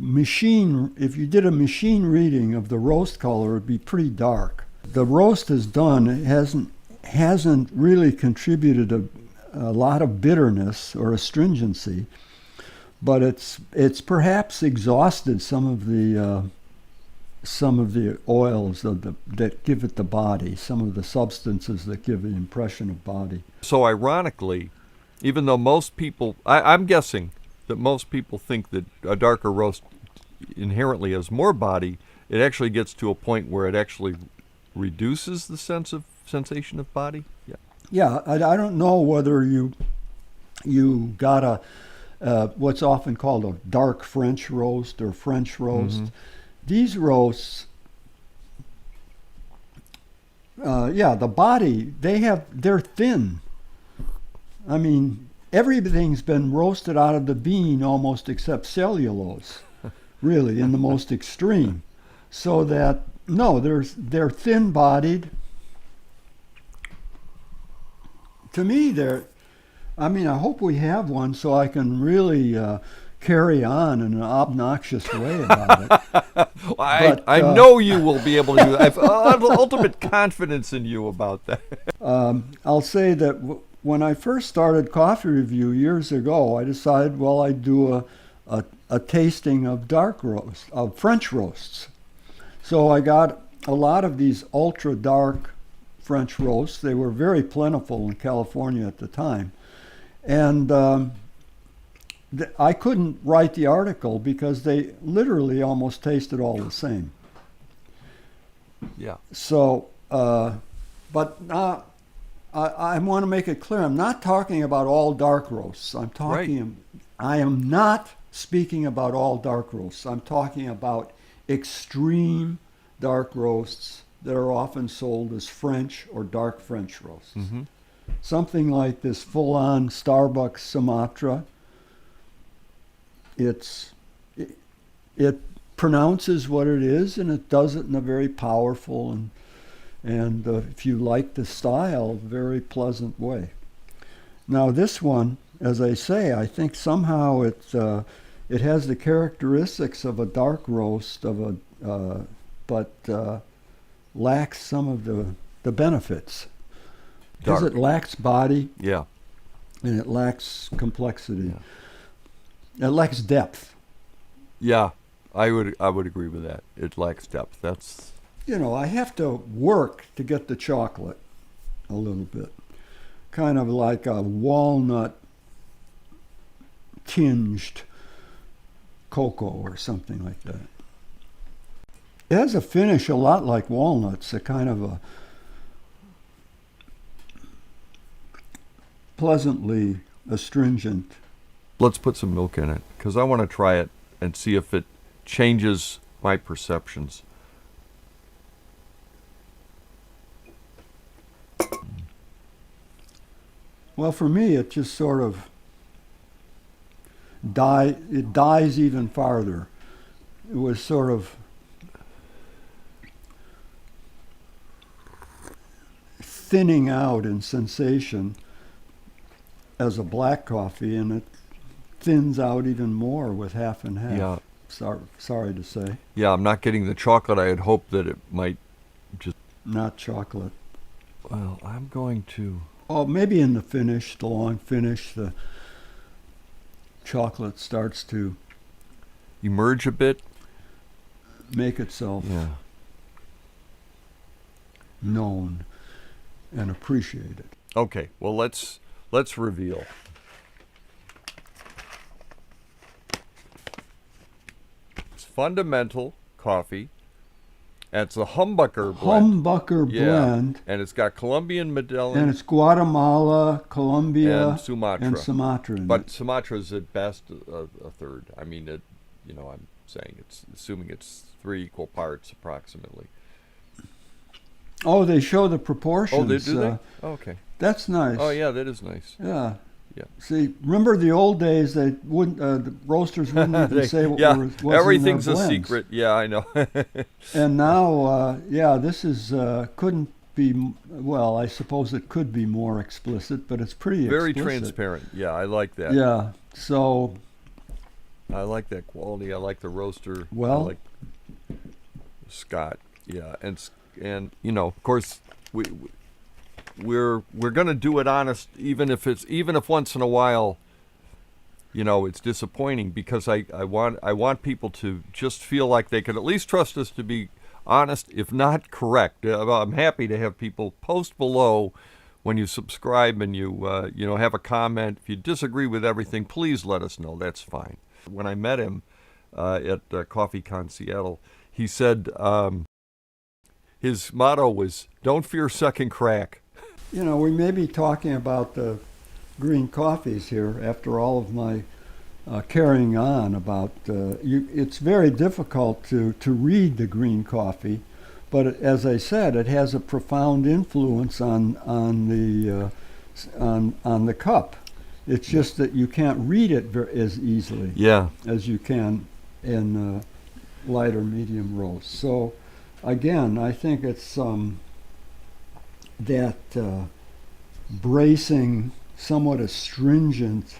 did a machine reading of the roast color, it would be pretty dark. The roast is done. It hasn't really contributed a lot of bitterness or astringency, but it's perhaps exhausted some of the oils that give it the body, some of the substances that give the impression of body. So ironically, even though most people, I'm guessing that most people think that a darker roast inherently has more body, it actually gets to a point where it actually reduces the sensation of body. Yeah. Yeah, I don't know whether you got what's often called a dark French roast or French roast. Mm-hmm. These roasts, the body, they're thin. I mean, everything's been roasted out of the bean almost except cellulose, really, in the most extreme. So that, no, they're thin-bodied. To me, I hope we have one so I can really carry on in an obnoxious way about it. I know you will be able to do that. I have ultimate confidence in you about that. I'll say that when I first started Coffee Review years ago, I decided, well, I'd do a tasting of dark roast, of French roasts. So I got a lot of these ultra dark French roasts. They were very plentiful in California at the time. And I couldn't write the article because they literally almost tasted all the same. Yeah. So, but now I want to make it clear, I'm not talking about all dark roasts. I am not speaking about all dark roasts. I'm talking about extreme dark roasts that are often sold as French or dark French roasts. Mm-hmm. Something like this full-on Starbucks Sumatra. It pronounces what it is, and it does it in a very powerful and if you like the style, very pleasant way. Now this one, as I say, I think somehow it has the characteristics of a dark roast but lacks some of the benefits. Because it lacks body. Yeah. And it lacks complexity. Yeah. It lacks depth. Yeah, I would agree with that. It lacks depth. That's, I have to work to get the chocolate a little bit. Kind of like a walnut tinged cocoa or something like that. It has a finish a lot like walnuts, a kind of a pleasantly astringent. Let's put some milk in it, because I want to try it and see if it changes my perceptions. Well, for me, it just sort of dies even farther. It was sort of thinning out in sensation as a black coffee, and it thins out even more with half and half. Yeah. Sorry to say. Yeah, I'm not getting the chocolate. I had hoped that it might just... Not chocolate. Well, I'm going to... Oh, maybe in the finish, the long finish, the chocolate starts to emerge a bit. Make itself known and appreciated. Okay, well, let's reveal. It's fundamental coffee. And it's a humbucker blend. Humbucker blend. And it's got Colombian Medellin. And it's Guatemala, Colombia, and Sumatra. But Sumatra's at best a third. I mean, I'm saying assuming it's 3 equal parts approximately. Oh, they show the proportions. Oh, do they? Okay. That's nice. Oh, yeah, that is nice. Yeah. Yeah. See, remember the old days? They wouldn't. The roasters wouldn't even say what was everything's in their a blends. secret. Yeah, I know. And now, this is couldn't be. Well, I suppose it could be more explicit, but it's pretty very explicit. transparent. Yeah, I like that. Yeah. So. I like that quality. I like the roaster. Well. I like Scott. Yeah, and of course we're going to do it honest, even if once in a while, it's disappointing, because I want people to just feel like they can at least trust us to be honest, if not correct. I'm happy to have people post below when you subscribe and you have a comment. If you disagree with everything, please let us know. That's fine. When I met him at CoffeeCon Seattle, he said his motto was, "Don't fear second crack." We may be talking about the green coffees here after all of my carrying on about it's very difficult to read the green coffee, but as I said, it has a profound influence on the cup. It's just that you can't read it as easily as you can in light or medium roast. So again, I think it's that bracing, somewhat astringent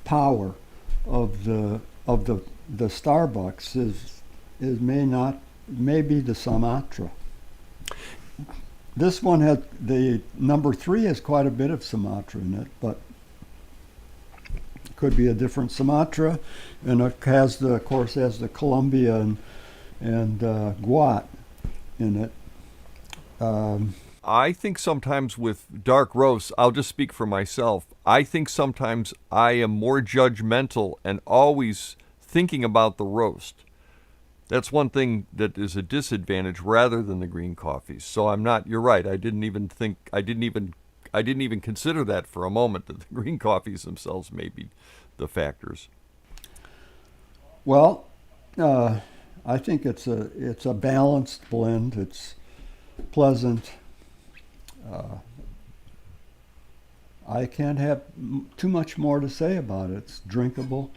power of the Starbucks may be the Sumatra. This one had the number 3 has quite a bit of Sumatra in it, but it could be a different Sumatra, and it has of course has the Colombia and Guat in it. I think sometimes with dark roasts, I'll just speak for myself. I think sometimes I am more judgmental and always thinking about the roast. That's one thing that is a disadvantage rather than the green coffees. So I'm not, you're right. I didn't even consider that for a moment, that the green coffees themselves may be the factors. Well, I think it's a balanced blend. It's pleasant. I can't have too much more to say about it. It's drinkable.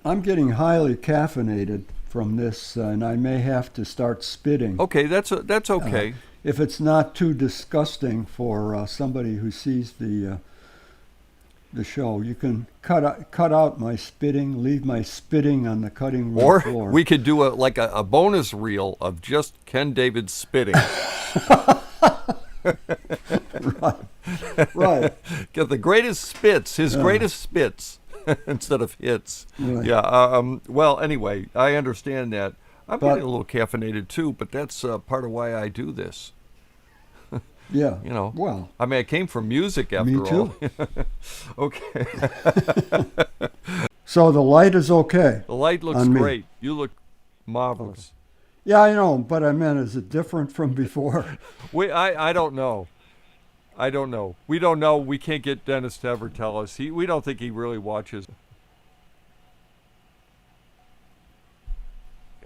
I'm getting highly caffeinated from this, and I may have to start spitting. Okay, that's okay. If it's not too disgusting for somebody who sees the show, you can cut out my spitting, leave my spitting on the cutting room floor. Or we could do a bonus reel of just Ken Davids spitting. Right. Get the greatest spits, his greatest spits. Instead of hits. Right. Yeah. Well, anyway, I understand that. I'm getting a little caffeinated too, but that's part of why I do this. Yeah. You know. Well. I mean, I came from music after all. Me too. Okay. So the light is okay. The light looks great. You look marvelous. Yeah, I know, but I meant, is it different from before? I don't know. I don't know. We don't know. We can't get Dennis to ever tell us. We don't think he really watches.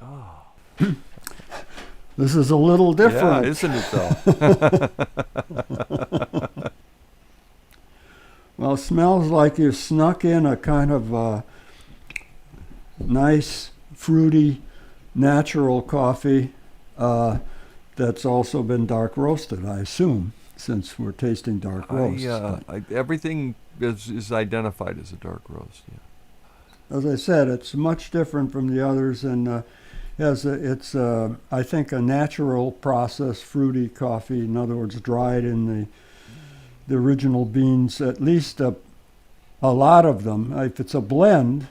Oh. This is a little different. Yeah, isn't it though? Well, it smells like you snuck in a kind of nice, fruity, natural coffee that's also been dark roasted, I assume, since we're tasting dark roasts. Everything is identified as a dark roast. Yeah. As I said, it's much different from the others, and it's I think a natural process, fruity coffee. In other words, dried in the original beans. At least a lot of them. If it's a blend,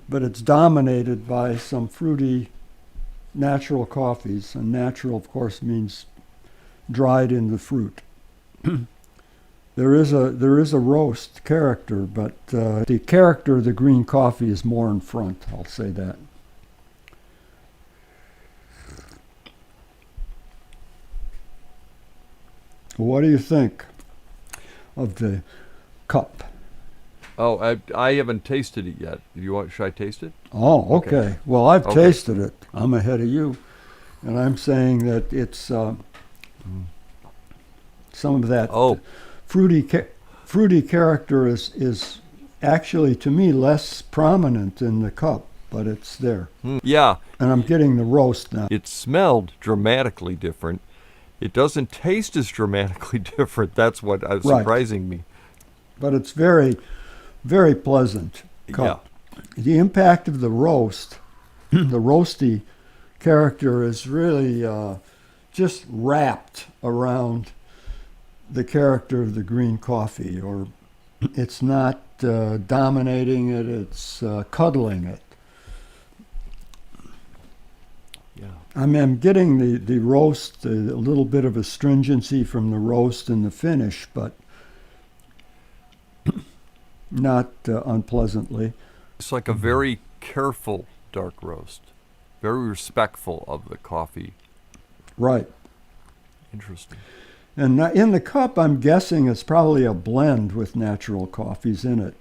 but it's dominated by some fruity, natural coffees. And natural, of course, means dried in the fruit. There is a roast character, but the character of the green coffee is more in front. I'll say that. What do you think of the cup? Oh, I haven't tasted it yet. Should I taste it? Oh, okay. Well, I've tasted it. I'm ahead of you, and I'm saying that it's some of that fruity character is actually, to me, less prominent in the cup, but it's there. Yeah. And I'm getting the roast now. It smelled dramatically different. It doesn't taste as dramatically different. That's what is surprising me. But it's very, very pleasant cup. Yeah. The impact of the roast, the roasty character is really just wrapped around the character of the green coffee, or it's not dominating it, it's cuddling it. Yeah. I'm getting the roast, a little bit of astringency from the roast and the finish, but not unpleasantly. It's like a very careful dark roast, very respectful of the coffee. Right. Interesting. And in the cup, I'm guessing it's probably a blend with natural coffees in it,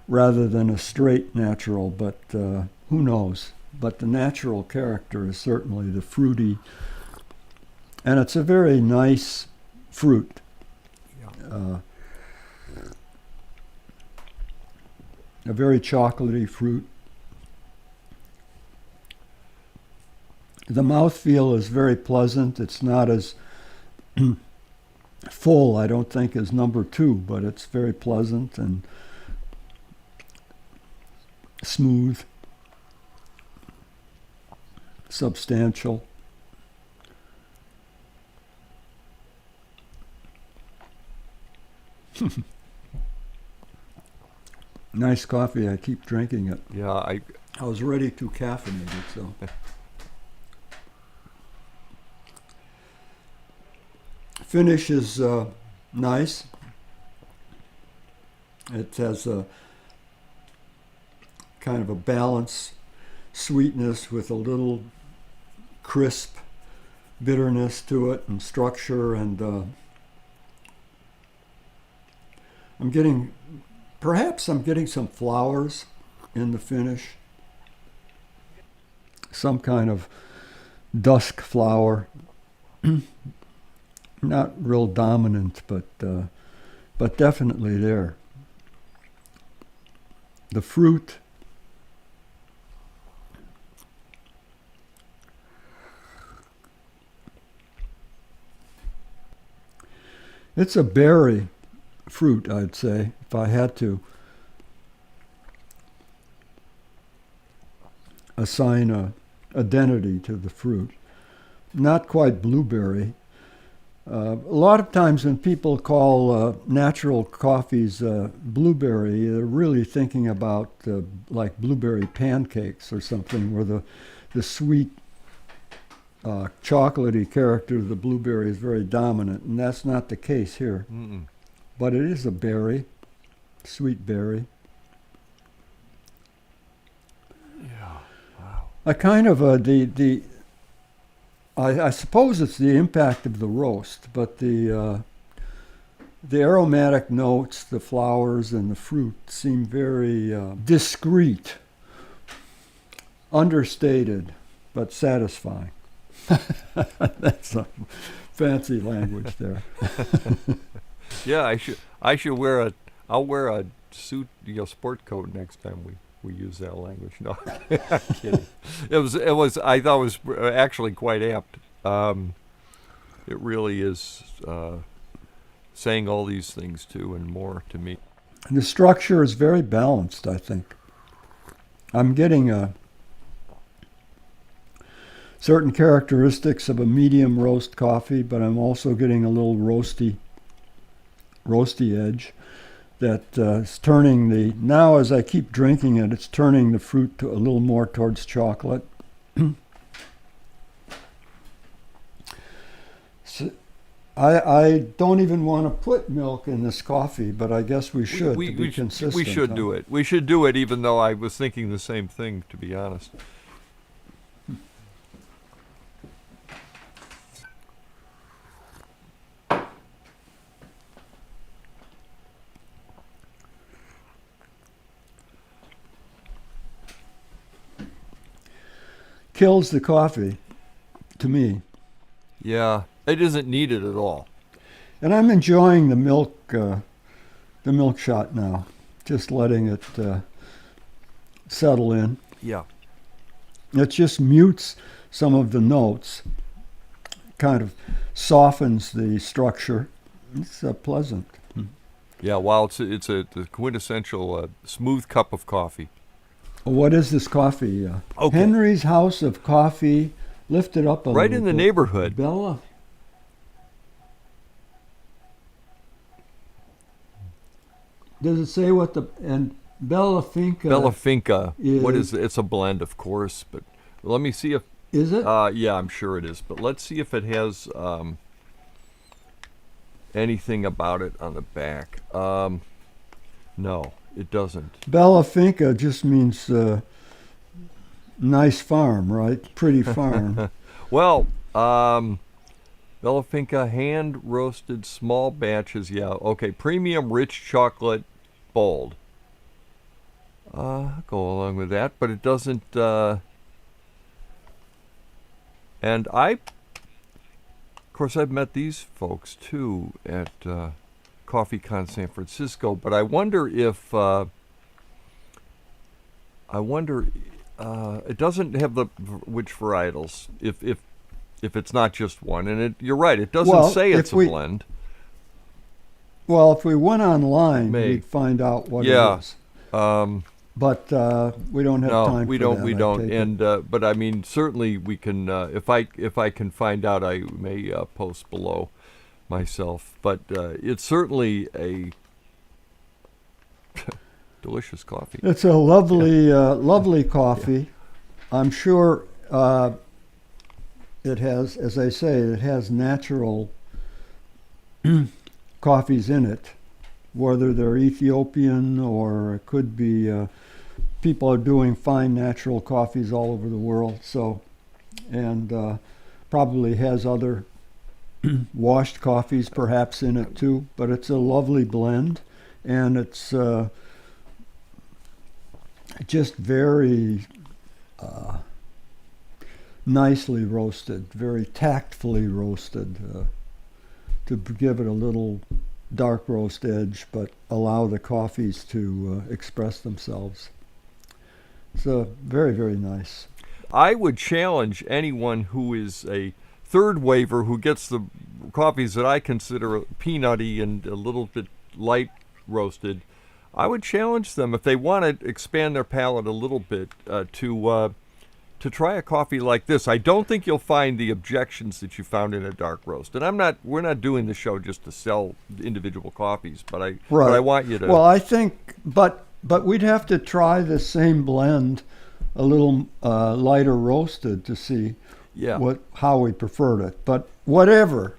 rather than a straight natural, but who knows? But the natural character is certainly the fruity, and it's a very nice fruit. Yeah. A very chocolatey fruit. The mouthfeel is very pleasant. It's not as full, I don't think, as number 2, but it's very pleasant and smooth, substantial. Nice coffee. I keep drinking it. Yeah, I was ready to caffeinate it, so. Finish is nice. It has a kind of a balanced sweetness with a little crisp bitterness to it and structure, and perhaps I'm getting some flowers in the finish. Some kind of dusk flower. Not real dominant, but definitely there. The fruit, it's a berry fruit, I'd say, if I had to assign a identity to the fruit. Not quite blueberry. A lot of times when people call natural coffees blueberry, they're really thinking about like blueberry pancakes or something, where the sweet chocolatey character of the blueberry is very dominant, and that's not the case here. mm-mm. But it is a berry, sweet berry. Yeah. Wow. I kind of I suppose it's the impact of the roast, but the aromatic notes, the flowers and the fruit seem very discreet, understated, but satisfying. That's some fancy language there. Yeah, I'll wear a suit, sport coat next time we use that language. No, I'm kidding. I thought it was actually quite apt. It really is saying all these things too and more to me. And the structure is very balanced, I think. I'm getting certain characteristics of a medium roast coffee, but I'm also getting a little roasty edge that is turning now as I keep drinking it, it's turning the fruit to a little more towards chocolate. So I don't even want to put milk in this coffee, but I guess we should to be consistent. We should do it. We should do it, even though I was thinking the same thing, to be honest. Kills the coffee, to me. Yeah, it isn't needed at all. And I'm enjoying the milk shot now, just letting it settle in. Yeah. It just mutes some of the notes, kind of softens the structure. It's pleasant. Yeah, while it's the quintessential smooth cup of coffee. What is this coffee? Okay. Henry's House of Coffee, lifted up a little Right in the bit. neighborhood. Bella. Does it say what and Bella Finca? Bella Finca. What is- is it? It's a blend, of course, but let me see if. Is it? Yeah, I'm sure it is. But let's see if it has anything about it on the back. No, it doesn't. Bella Finca just means nice farm, right? Pretty farm. Well, Bella Finca hand roasted small batches. Yeah, okay. Premium rich chocolate, bold. I'll go along with that, but it doesn't. And of course, I've met these folks too at CoffeeCon San Francisco. But I wonder if It doesn't have which varietals. If it's not just one, and you're right. It doesn't say it's a blend. Well, if we went online, May. we'd find out what Yeah. it is. But we don't have time. We for don't. that, We I don't. take it. And but I mean, certainly we can. If I can find out, I may post below myself. But it's certainly a delicious coffee. It's a lovely, lovely coffee. I'm sure it has, as I say, it has natural coffees in it, whether they're Ethiopian or it could be. People are doing fine natural coffees all over the world. So, and probably has other washed coffees perhaps in it too. But it's a lovely blend, and it's just very nicely roasted, very tactfully roasted, to give it a little dark roast edge, but allow the coffees to express themselves. It's very, very nice. I would challenge anyone who is a third waver who gets the coffees that I consider peanutty and a little bit light roasted. I would challenge them, if they want to expand their palate a little bit, to try a coffee like this. I don't think you'll find the objections that you found in a dark roast. And we're not doing the show just to sell individual coffees, but I want you to. Well, I think, but we'd have to try the same blend a little lighter roasted to see how we preferred it. But whatever,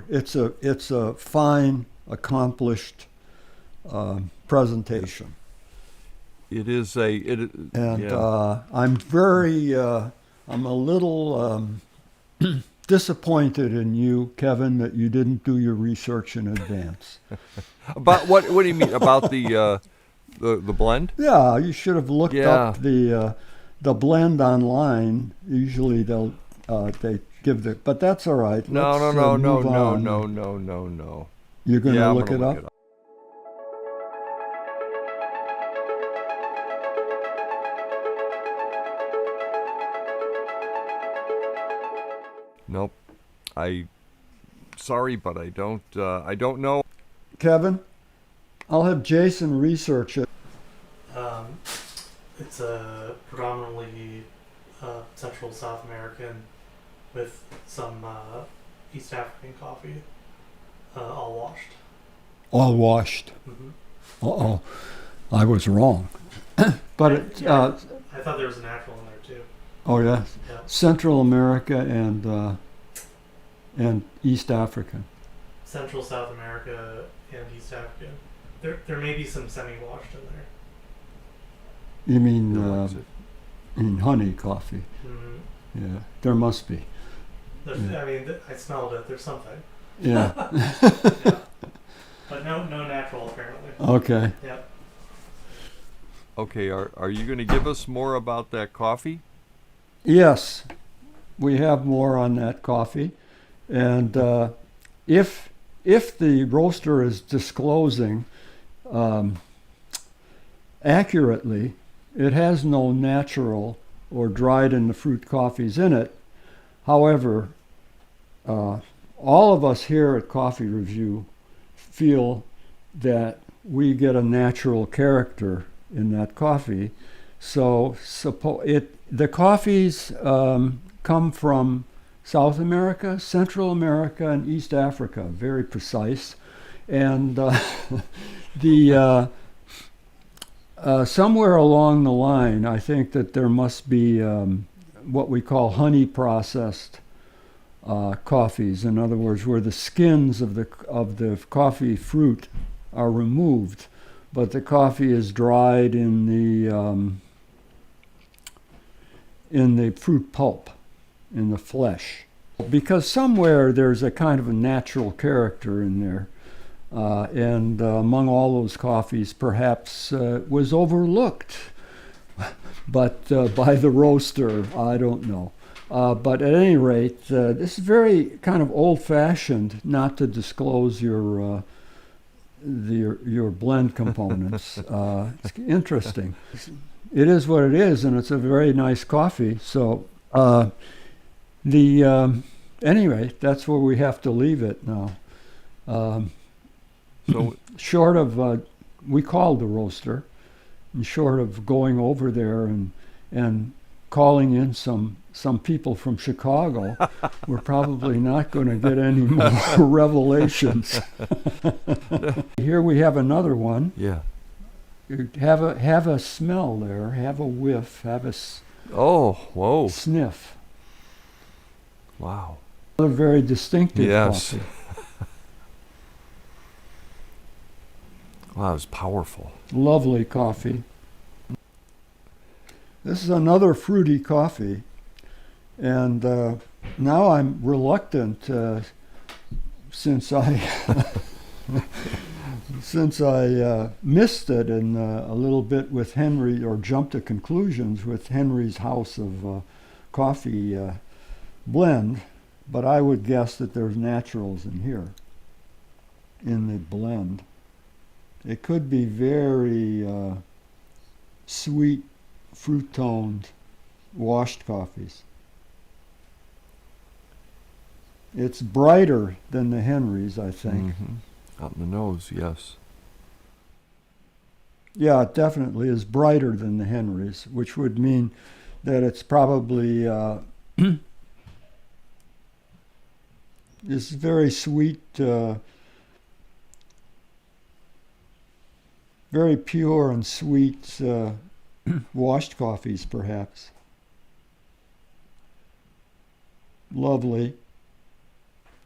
it's a fine, accomplished presentation. It is I'm a little disappointed in you, Kevin, that you didn't do your research in advance. About what do you mean about the blend? Yeah, you should have looked up the blend online. Usually they give but that's all right. No. You're going to look it up? Nope. Sorry, but I don't know. Kevin, I'll have Jason research it. It's predominantly Central South American with some East African coffee, all washed. All washed. Mm-hmm. Uh-oh, I was wrong. But I thought there was a natural in there too. Oh yes, Yeah. Central America and East Africa. Central South America and East Africa. There may be some semi-washed in there. You mean honey coffee? Mm-hmm. Yeah, there must be. I mean, I smelled it. There's something. Yeah. Yeah. But no natural apparently. Okay. Yeah. Okay, are you going to give us more about that coffee? Yes, we have more on that coffee, and if the roaster is disclosing accurately, it has no natural or dried in the fruit coffees in it. However, all of us here at Coffee Review feel that we get a natural character in that coffee. So the coffees come from South America, Central America, and East Africa. Very precise. And somewhere along the line, I think that there must be what we call honey processed coffees. In other words, where the skins of the coffee fruit are removed, but the coffee is dried in the fruit pulp, in the flesh. Because somewhere there's a kind of a natural character in there. And among all those coffees, perhaps was overlooked, but by the roaster, I don't know. But at any rate, this is very kind of old-fashioned not to disclose your blend components. It's interesting. it is what it is, and it's a very nice coffee. So anyway, that's where we have to leave it now. So Short of, we called the roaster, and short of going over there and calling in some people from Chicago, we're probably not going to get any more revelations. Here we have another one. yeah. Have a smell there, have a whiff, have a Oh, whoa. sniff. Wow. Another very distinctive Yes. coffee. Wow, it's powerful. Lovely coffee. This is another fruity coffee, and now I'm reluctant since I missed it in a little bit with Henry, or jumped to conclusions with Henry's House of Coffee blend, but I would guess that there's naturals in here in the blend. It could be very sweet, fruit-toned, washed coffees. It's brighter than the Henry's, I think. Out in the nose, yes. Yeah, it definitely is brighter than the Henry's, which would mean that it's probably it's very sweet, very pure and sweet washed coffees, perhaps. Lovely.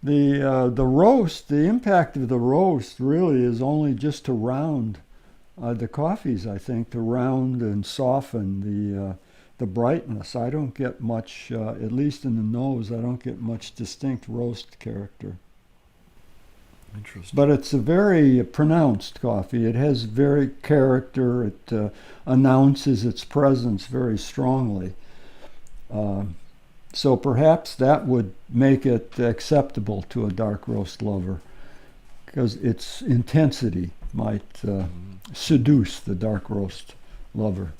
The roast, the impact of the roast really is only just to round the coffees, I think, to round and soften the brightness. I don't get much, at least in the nose, I don't get much distinct roast character. Interesting. But it's a very pronounced coffee. It has very character. It announces its presence very strongly. So perhaps that would make it acceptable to a dark roast lover, because its intensity might seduce the dark roast lover.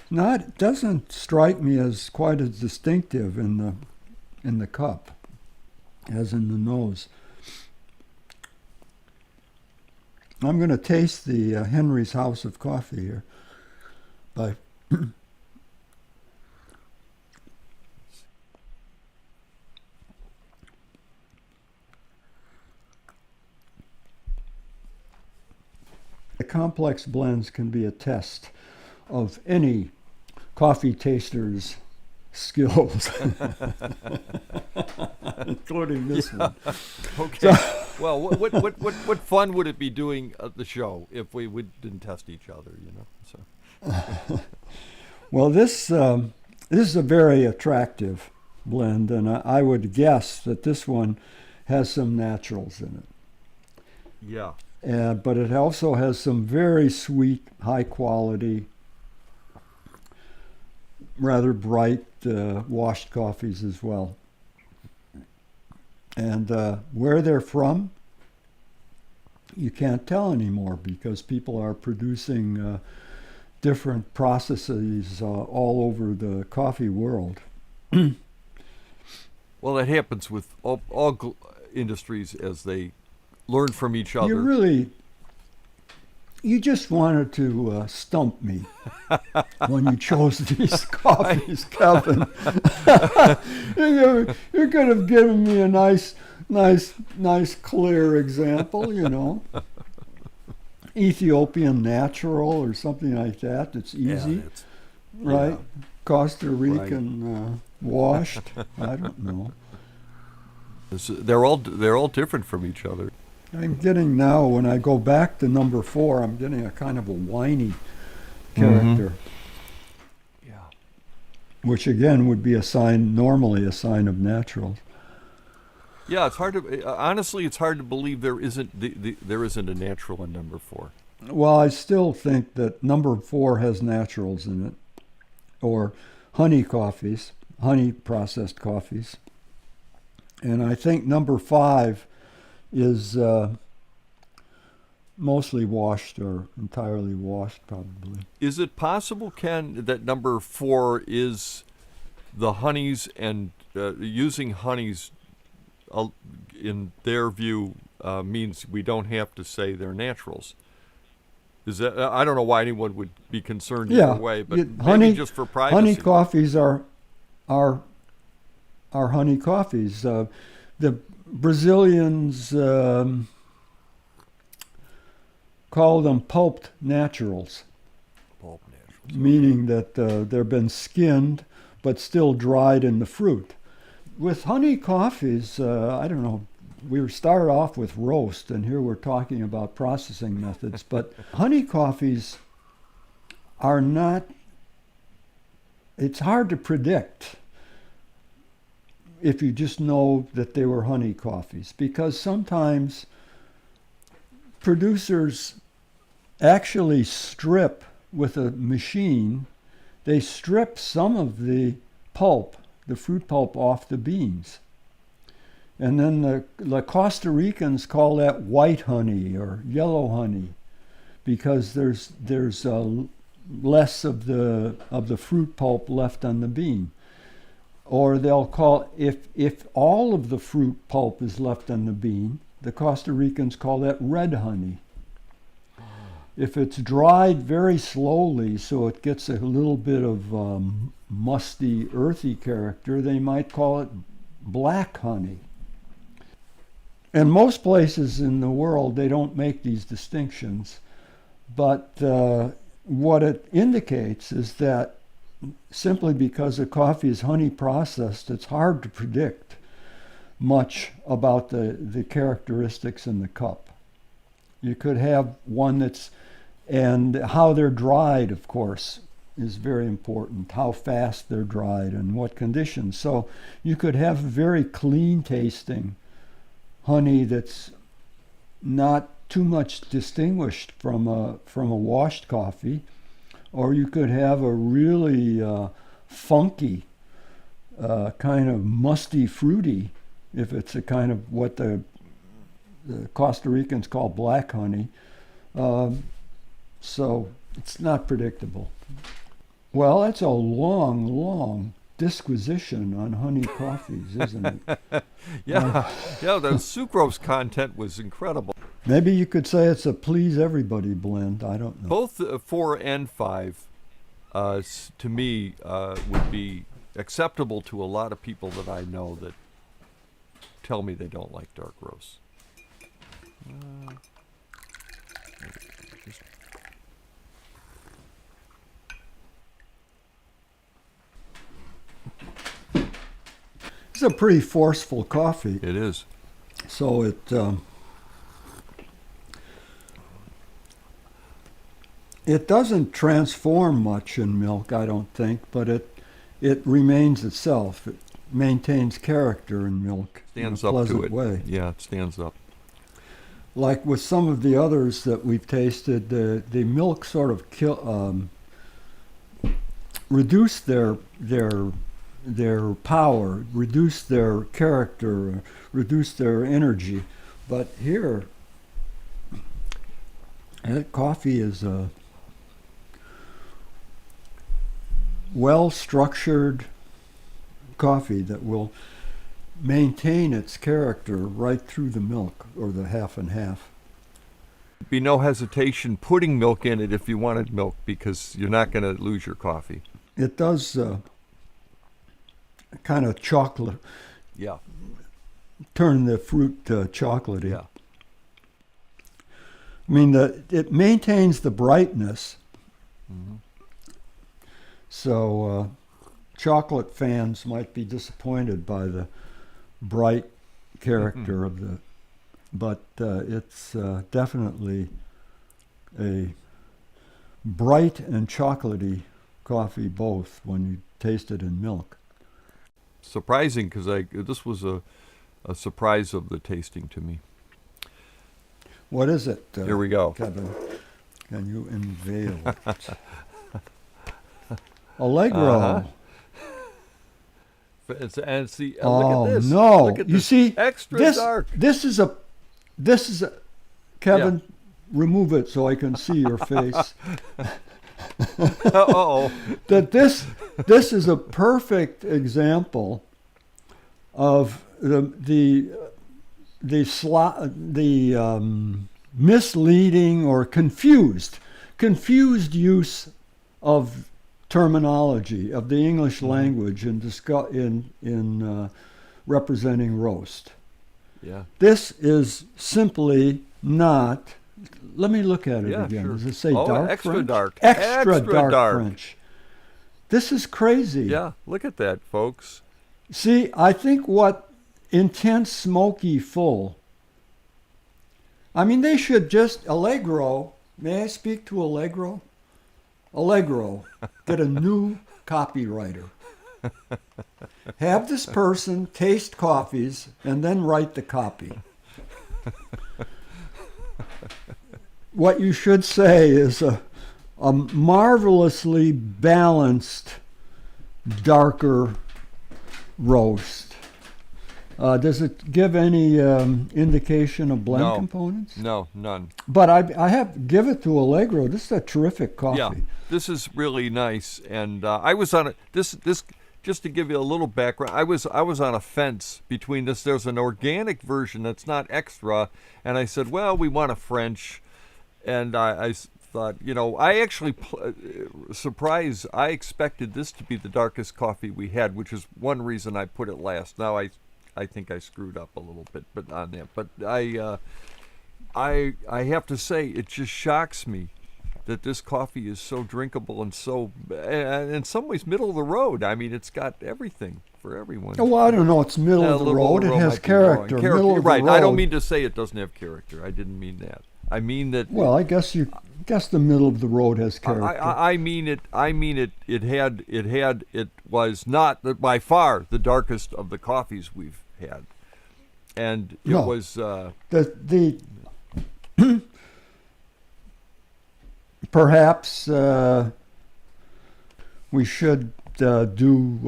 Now, it doesn't strike me as quite as distinctive in the cup as in the nose. I'm going to taste the Henry's House of Coffee here. By the complex blends can be a test of any coffee taster's skills, including this one. Okay. Well, what fun would it be doing the show if we didn't test each other, you know? So. Well, this is a very attractive blend, and I would guess that this one has some naturals in it. Yeah. But it also has some very sweet, high quality, rather bright washed coffees as well. And where they're from, you can't tell anymore, because people are producing different processes all over the coffee world. Well, that happens with all industries as they learn from each other. You just wanted to stump me when you chose these coffees, Kevin. You could have given me a nice clear example, you know. Ethiopian natural or something like that. It's easy, right? Yeah. Costa Rican washed. I don't know. They're all different from each other. I'm getting now, when I go back to number 4, I'm getting a kind of a whiny character, Yeah. which again would be normally a sign of naturals. Yeah, it's hard to honestly. It's hard to believe there isn't a natural in number 4. Well, I still think that number 4 has naturals in it, or honey coffees, honey processed coffees, and I think number 5 is mostly washed or entirely washed, probably. Is it possible, Ken, that number 4 is the honeys and using honeys in their view means we don't have to say they're naturals? Is that I don't know why anyone would be concerned either way, but maybe just for privacy. Honey coffees are honey coffees. The Brazilians call them pulped naturals, Pulp naturals. meaning that they've been skinned but still dried in the fruit. With honey coffees, I don't know, we started off with roast, and here we're talking about processing methods, but honey coffees are not, it's hard to predict if you just know that they were honey coffees, because sometimes producers actually strip with a machine, they strip some of the pulp, the fruit pulp, off the beans. And then the Costa Ricans call that white honey or yellow honey, because there's less of the fruit pulp left on the bean. Or they'll call, if all of the fruit pulp is left on the bean, the Costa Ricans call that red honey. If it's dried very slowly so it gets a little bit of musty, earthy character, they might call it black honey. In most places in the world, they don't make these distinctions, but what it indicates is that simply because the coffee is honey processed, it's hard to predict much about the characteristics in the cup. You could have one that's, and how they're dried, of course, is very important, how fast they're dried and what conditions. So you could have very clean tasting honey that's not too much distinguished from a washed coffee, or you could have a really funky, kind of musty, fruity, if it's a kind of what the Costa Ricans call black honey. So it's not predictable. Well, that's a long, long disquisition on honey coffees, isn't it? Yeah, the sucrose content was incredible. Maybe you could say it's a please everybody blend. I don't know. Both 4 and 5, to me, would be acceptable to a lot of people that I know that tell me they don't like dark roasts. It's a pretty forceful coffee. It is. So it doesn't transform much in milk, I don't think, but it remains itself. It maintains character in milk Stands in a up pleasant to it. way. Yeah, it stands up. Like with some of the others that we've tasted, the milk sort of reduce their power, reduce their character, reduce their energy. But here, that coffee is a well-structured coffee that will maintain its character right through the milk, or the half and half. Be no hesitation putting milk in it if you wanted milk, because you're not going to lose your coffee. It does kind of chocolate, Yeah. turn the fruit chocolatey. Yeah. I mean, it maintains the brightness. Mm-hmm. So chocolate fans might be disappointed by the bright character of the, but it's definitely a bright and chocolatey coffee both when you taste it in milk. Surprising, because this was a surprise of the tasting to me. What is it? Here we go. Kevin, can you unveil it? Allegro. It's the Oh look at this. no! Look at You this. see, Extra this dark. this is a Kevin. remove it so I can see your face. Uh-oh. That this is a perfect example of the misleading or confused use of terminology of the English language in representing roast. Yeah. This is simply not. Let me look at it again. Sure. Does it say Oh, dark extra French? dark. Extra dark dark. French. This is crazy. Yeah, look at that, folks. See, I think what intense, smoky, full. I mean, they should just Allegro. May I speak to Allegro? Allegro, get a new copywriter. Have this person taste coffees and then write the copy. What you should say is a marvelously balanced, darker roast. Does it give any indication of blend No. components? No, none. But I have give it to Allegro. This is a terrific coffee. Yeah, this is really nice. And I was on this just to give you a little background. I was on a fence between this. There's an organic version that's not extra, and I said, well, we want a French. And I thought, I actually surprised. I expected this to be the darkest coffee we had, which is one reason I put it last. Now I think I screwed up a little bit, but on that. But I have to say, it just shocks me that this coffee is so drinkable and so, in some ways, middle of the road. I mean, it's got everything for everyone. Oh, well, I don't know. It's middle of the road. It has character. Middle of the right. road. I don't mean to say it doesn't have character. I didn't mean that. I mean that. Well, I guess the middle of the road has character. I mean it. It was not by far the darkest of the coffees we've had, and it was. The perhaps we should do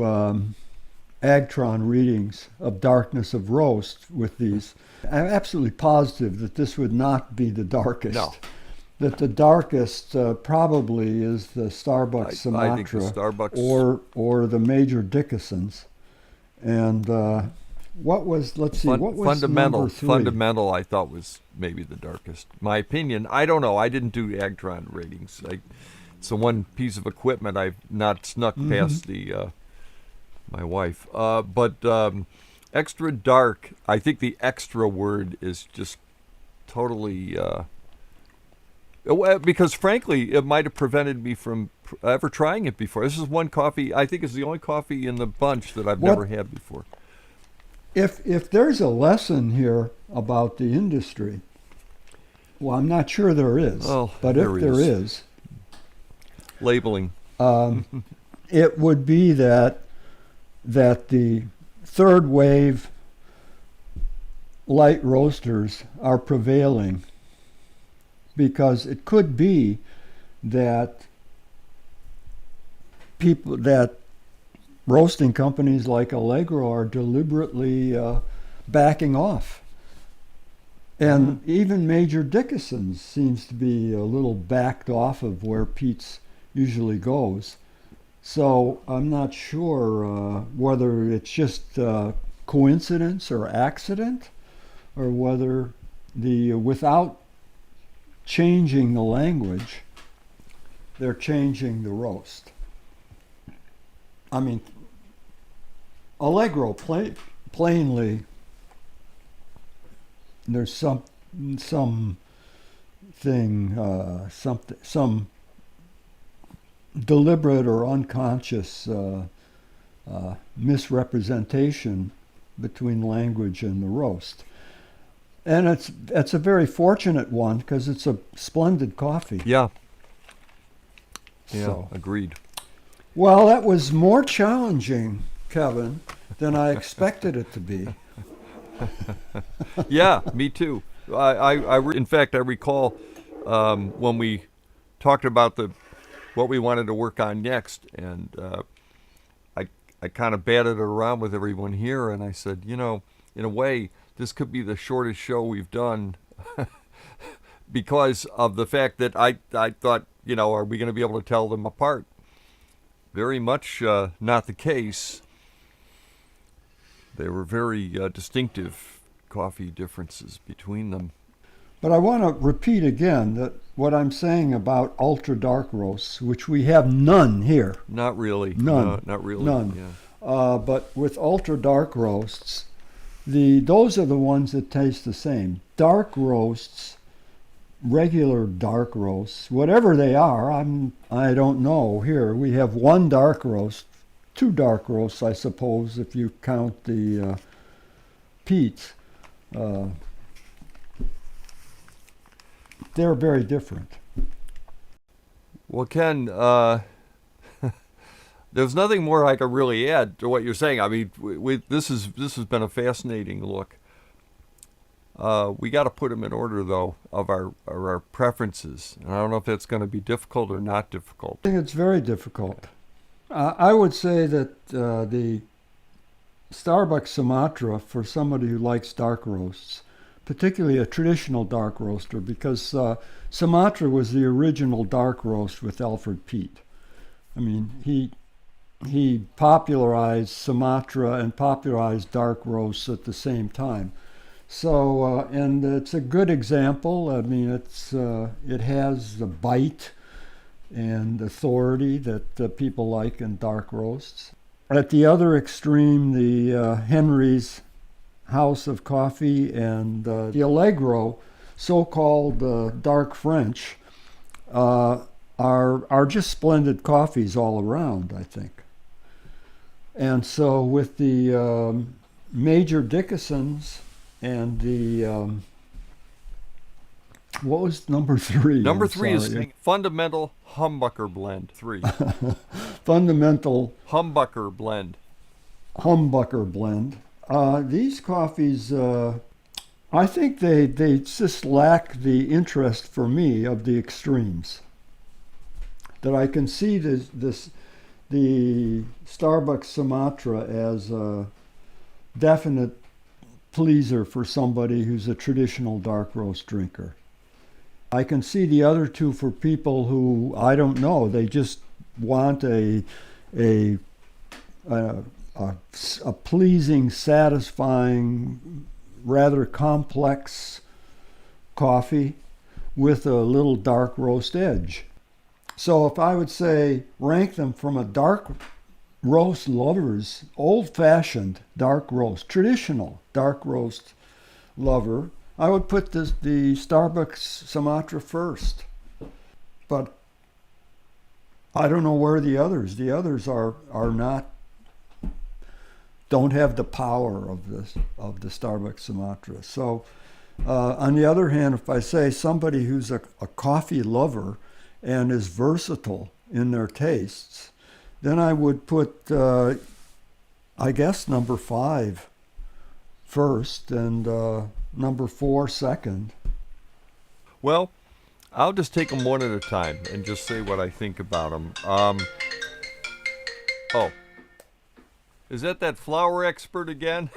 Agtron readings of darkness of roast with these. I'm absolutely positive that this would not be the darkest. No. That the darkest probably is the Starbucks Sumatra I think the Starbucks or the Major Dickinson's. And what was fundamental? number 3? Fundamental, I thought was maybe the darkest. My opinion. I don't know. I didn't do Agtron ratings. It's the one piece of equipment I've not snuck past the my wife. But extra dark. I think the extra word is just totally. Because frankly, it might have prevented me from ever trying it before. This is one coffee. I think it's the only coffee in the bunch that I've never had before. If there's a lesson here about the industry, well, I'm not sure there is. Well, but if there is, labeling. It would be that the third wave light roasters are prevailing, because it could be that roasting companies like Allegro are deliberately backing off. And even Major Dickinson's seems to be a little backed off of where Pete's usually goes. So I'm not sure whether it's just coincidence or accident, or whether without changing the language, they're changing the roast. I mean, Allegro plainly, there's some deliberate or unconscious misrepresentation between language and the roast. And it's a very fortunate one, because it's a splendid coffee. Yeah. Yeah, So. agreed. Well, that was more challenging, Kevin, than I expected it to be. Yeah, me too. In fact, I recall when we talked about what we wanted to work on next, and I kind of batted it around with everyone here, and I said, in a way, this could be the shortest show we've done because of the fact that I thought, are we going to be able to tell them apart? Very much not the case. There were very distinctive coffee differences between them. But I want to repeat again that what I'm saying about ultra dark roasts, which we have none here. Not really. None. No, not really. None. Yeah. But with ultra dark roasts, those are the ones that taste the same. Dark roasts, regular dark roasts, whatever they are, I don't know. Here we have one dark roast, two dark roasts, I suppose, if you count the peats. They're very different. Well, Ken, there's nothing more I could really add to what you're saying. I mean, this has been a fascinating look. We got to put them in order, though, of our preferences. And I don't know if that's going to be difficult or not difficult. I think it's very difficult. I would say that the Starbucks Sumatra, for somebody who likes dark roasts, particularly a traditional dark roaster, because Sumatra was the original dark roast with Alfred Peet. I mean, he popularized Sumatra and popularized dark roasts at the same time. So, and it's a good example. I mean, it has the bite and authority that people like in dark roasts. At the other extreme, the Henry's House of Coffee and the Allegro, so-called dark French, are just splendid coffees all around, I think. And so with the Major Dickinsons and the what was number 3? Number 3 is Fundamental Humbucker Blend 3. Fundamental Humbucker Blend. Humbucker Blend. These coffees, I think they just lack the interest for me of the extremes. That I can see the Starbucks Sumatra as a definite pleaser for somebody who's a traditional dark roast drinker. I can see the other two for people who, I don't know, they just want a pleasing, satisfying, rather complex coffee with a little dark roast edge. So if I would say rank them from a dark roast lover's, old-fashioned dark roast, traditional dark roast lover, I would put the Starbucks Sumatra first. But I don't know where the others are not, don't have the power of the Starbucks Sumatra. So on the other hand, if I say somebody who's a coffee lover and is versatile in their tastes, then I would put, I guess, number 5 first and number 4 second. Well, I'll just take them one at a time and just say what I think about them. Oh, is that flower expert again?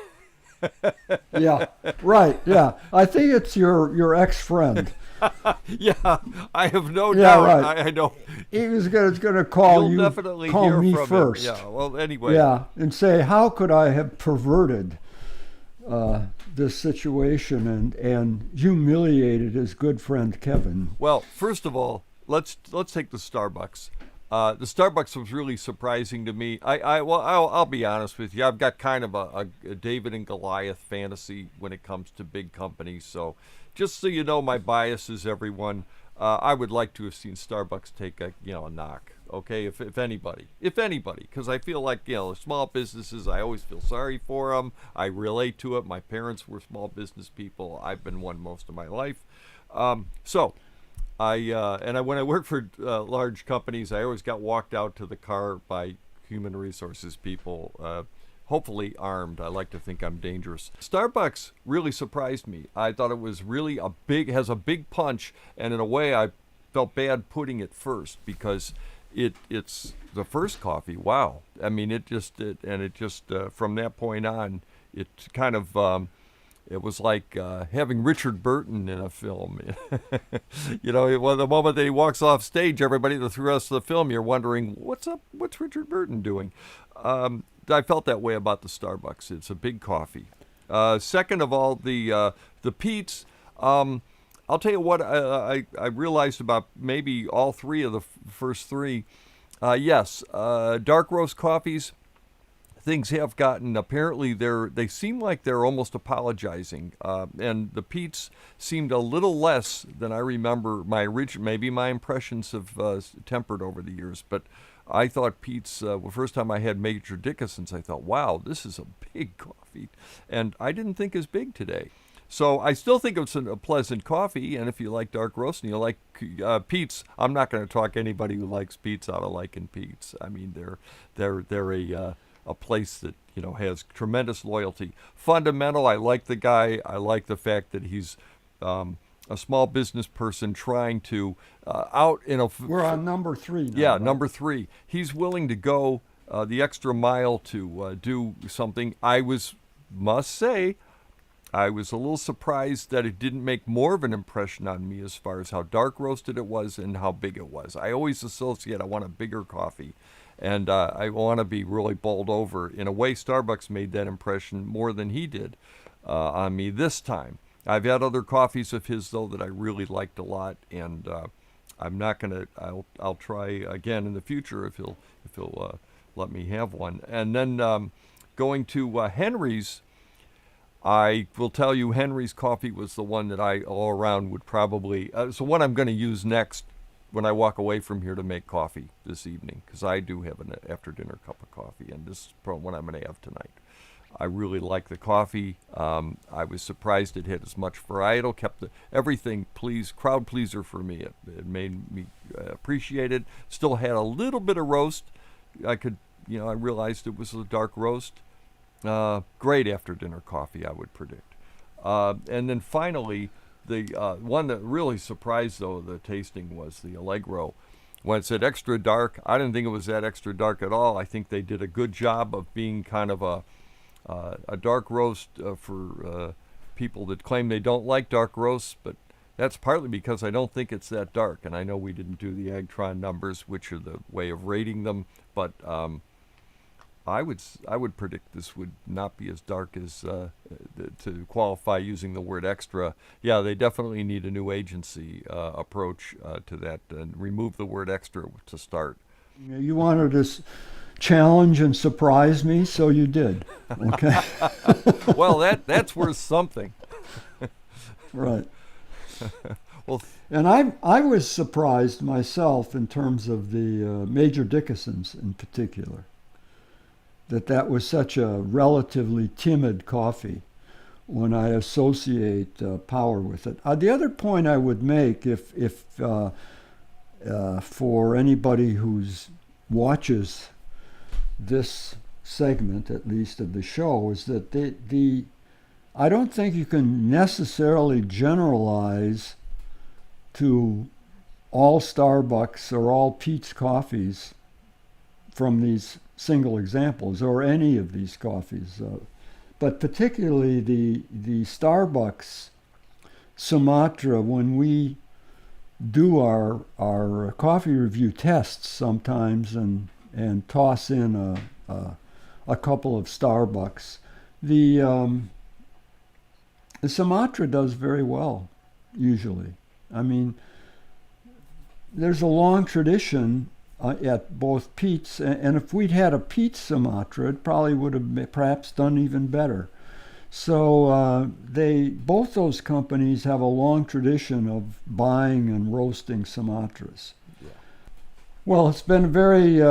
Yeah, right, yeah. I think it's your ex-friend. Yeah, I have no Yeah, doubt. right. I know. He was going to call You'll you, definitely call hear me from first. him. Yeah, well, anyway. Yeah, and say, how could I have perverted this situation and humiliated his good friend Kevin? Well, first of all, let's take the Starbucks. The Starbucks was really surprising to me. I'll be honest with you. I've got kind of a David and Goliath fantasy when it comes to big companies. So, just so you know, my biases, everyone. I would like to have seen Starbucks take a knock. Okay, if anybody, because I feel like small businesses. I always feel sorry for them. I relate to it. My parents were small business people. I've been one most of my life. So. When I worked for large companies, I always got walked out to the car by human resources people, hopefully armed. I like to think I'm dangerous. Starbucks really surprised me. I thought it was really has a big punch, and in a way I felt bad putting it first because it's the first coffee. Wow. I mean, from that point on, it kind of It was like having Richard Burton in a film. You know, the moment that he walks off stage, everybody, the rest of the film, you're wondering, what's up? What's Richard Burton doing? I felt that way about the Starbucks. It's a big coffee. Second of all, the Pete's. I'll tell you what I realized about maybe all three of the first three. Yes, dark roast coffees. Things have gotten, apparently they seem like they're almost apologizing, and the Pete's seemed a little less than I remember. Maybe my impressions have tempered over the years, but I thought Pete's, the first time I had Major Dickinson's, I thought, wow, this is a big coffee, and I didn't think as big today. So I still think it's a pleasant coffee, and if you like dark roast and you like Pete's, I'm not going to talk anybody who likes Pete's out of liking Pete's. I mean, they're a place that, you know, has tremendous loyalty. Fundamental, I like the guy. I like the fact that he's a small business person trying to out in a. We're on number 3 now. Yeah, right? number 3. He's willing to go the extra mile to do something. Must say, I was a little surprised that it didn't make more of an impression on me as far as how dark roasted it was and how big it was. I always associate I want a bigger coffee. And I want to be really bowled over. In a way, Starbucks made that impression more than he did on me this time. I've had other coffees of his, though, that I really liked a lot. And I'm not going to, I'll try again in the future if he'll let me have one. And then going to Henry's, I will tell you Henry's coffee was the one that I all around would probably, so what I'm going to use next when I walk away from here to make coffee this evening, because I do have an after-dinner cup of coffee, and this is probably what I'm going to have tonight. I really like the coffee. I was surprised it had as much varietal, kept everything crowd pleaser for me. It made me appreciate it. Still had a little bit of roast. I realized it was a dark roast. Great after-dinner coffee, I would predict. And then finally, the one that really surprised, though, the tasting was the Allegro. When it said extra dark, I didn't think it was that extra dark at all. I think they did a good job of being kind of a dark roast for people that claim they don't like dark roasts, but that's partly because I don't think it's that dark. And I know we didn't do the Agtron numbers, which are the way of rating them, but I would predict this would not be as dark as to qualify using the word extra. Yeah, they definitely need a new agency approach to that and remove the word extra to start. You wanted to challenge and surprise me, so you did. Okay. Well, that's worth something. Right. Well, and I was surprised myself in terms of the Major Dickinson's in particular. That was such a relatively timid coffee when I associate power with it. The other point I would make, if for anybody who watches this segment, at least of the show, is that I don't think you can necessarily generalize to all Starbucks or all Pete's coffees from these single examples, or any of these coffees, but particularly the Starbucks Sumatra. When we do our coffee review tests sometimes and toss in a couple of Starbucks, the Sumatra does very well usually. I mean, there's a long tradition at both Pete's, and if we'd had a Pete's Sumatra, it probably would have perhaps done even better. So both those companies have a long tradition of buying and roasting Sumatras. Yeah. Well, it's been very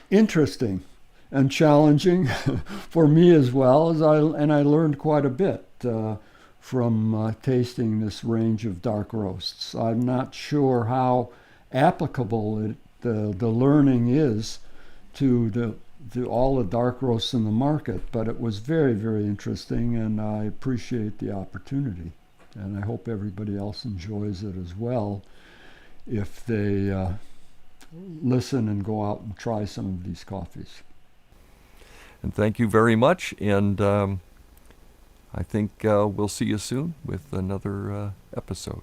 interesting and challenging for me as well, and I learned quite a bit from tasting this range of dark roasts. I'm not sure how applicable the learning is to all the dark roasts in the market, but it was very, very interesting, and I appreciate the opportunity, and I hope everybody else enjoys it as well if they listen and go out and try some of these coffees. And thank you very much, and I think we'll see you soon with another episode.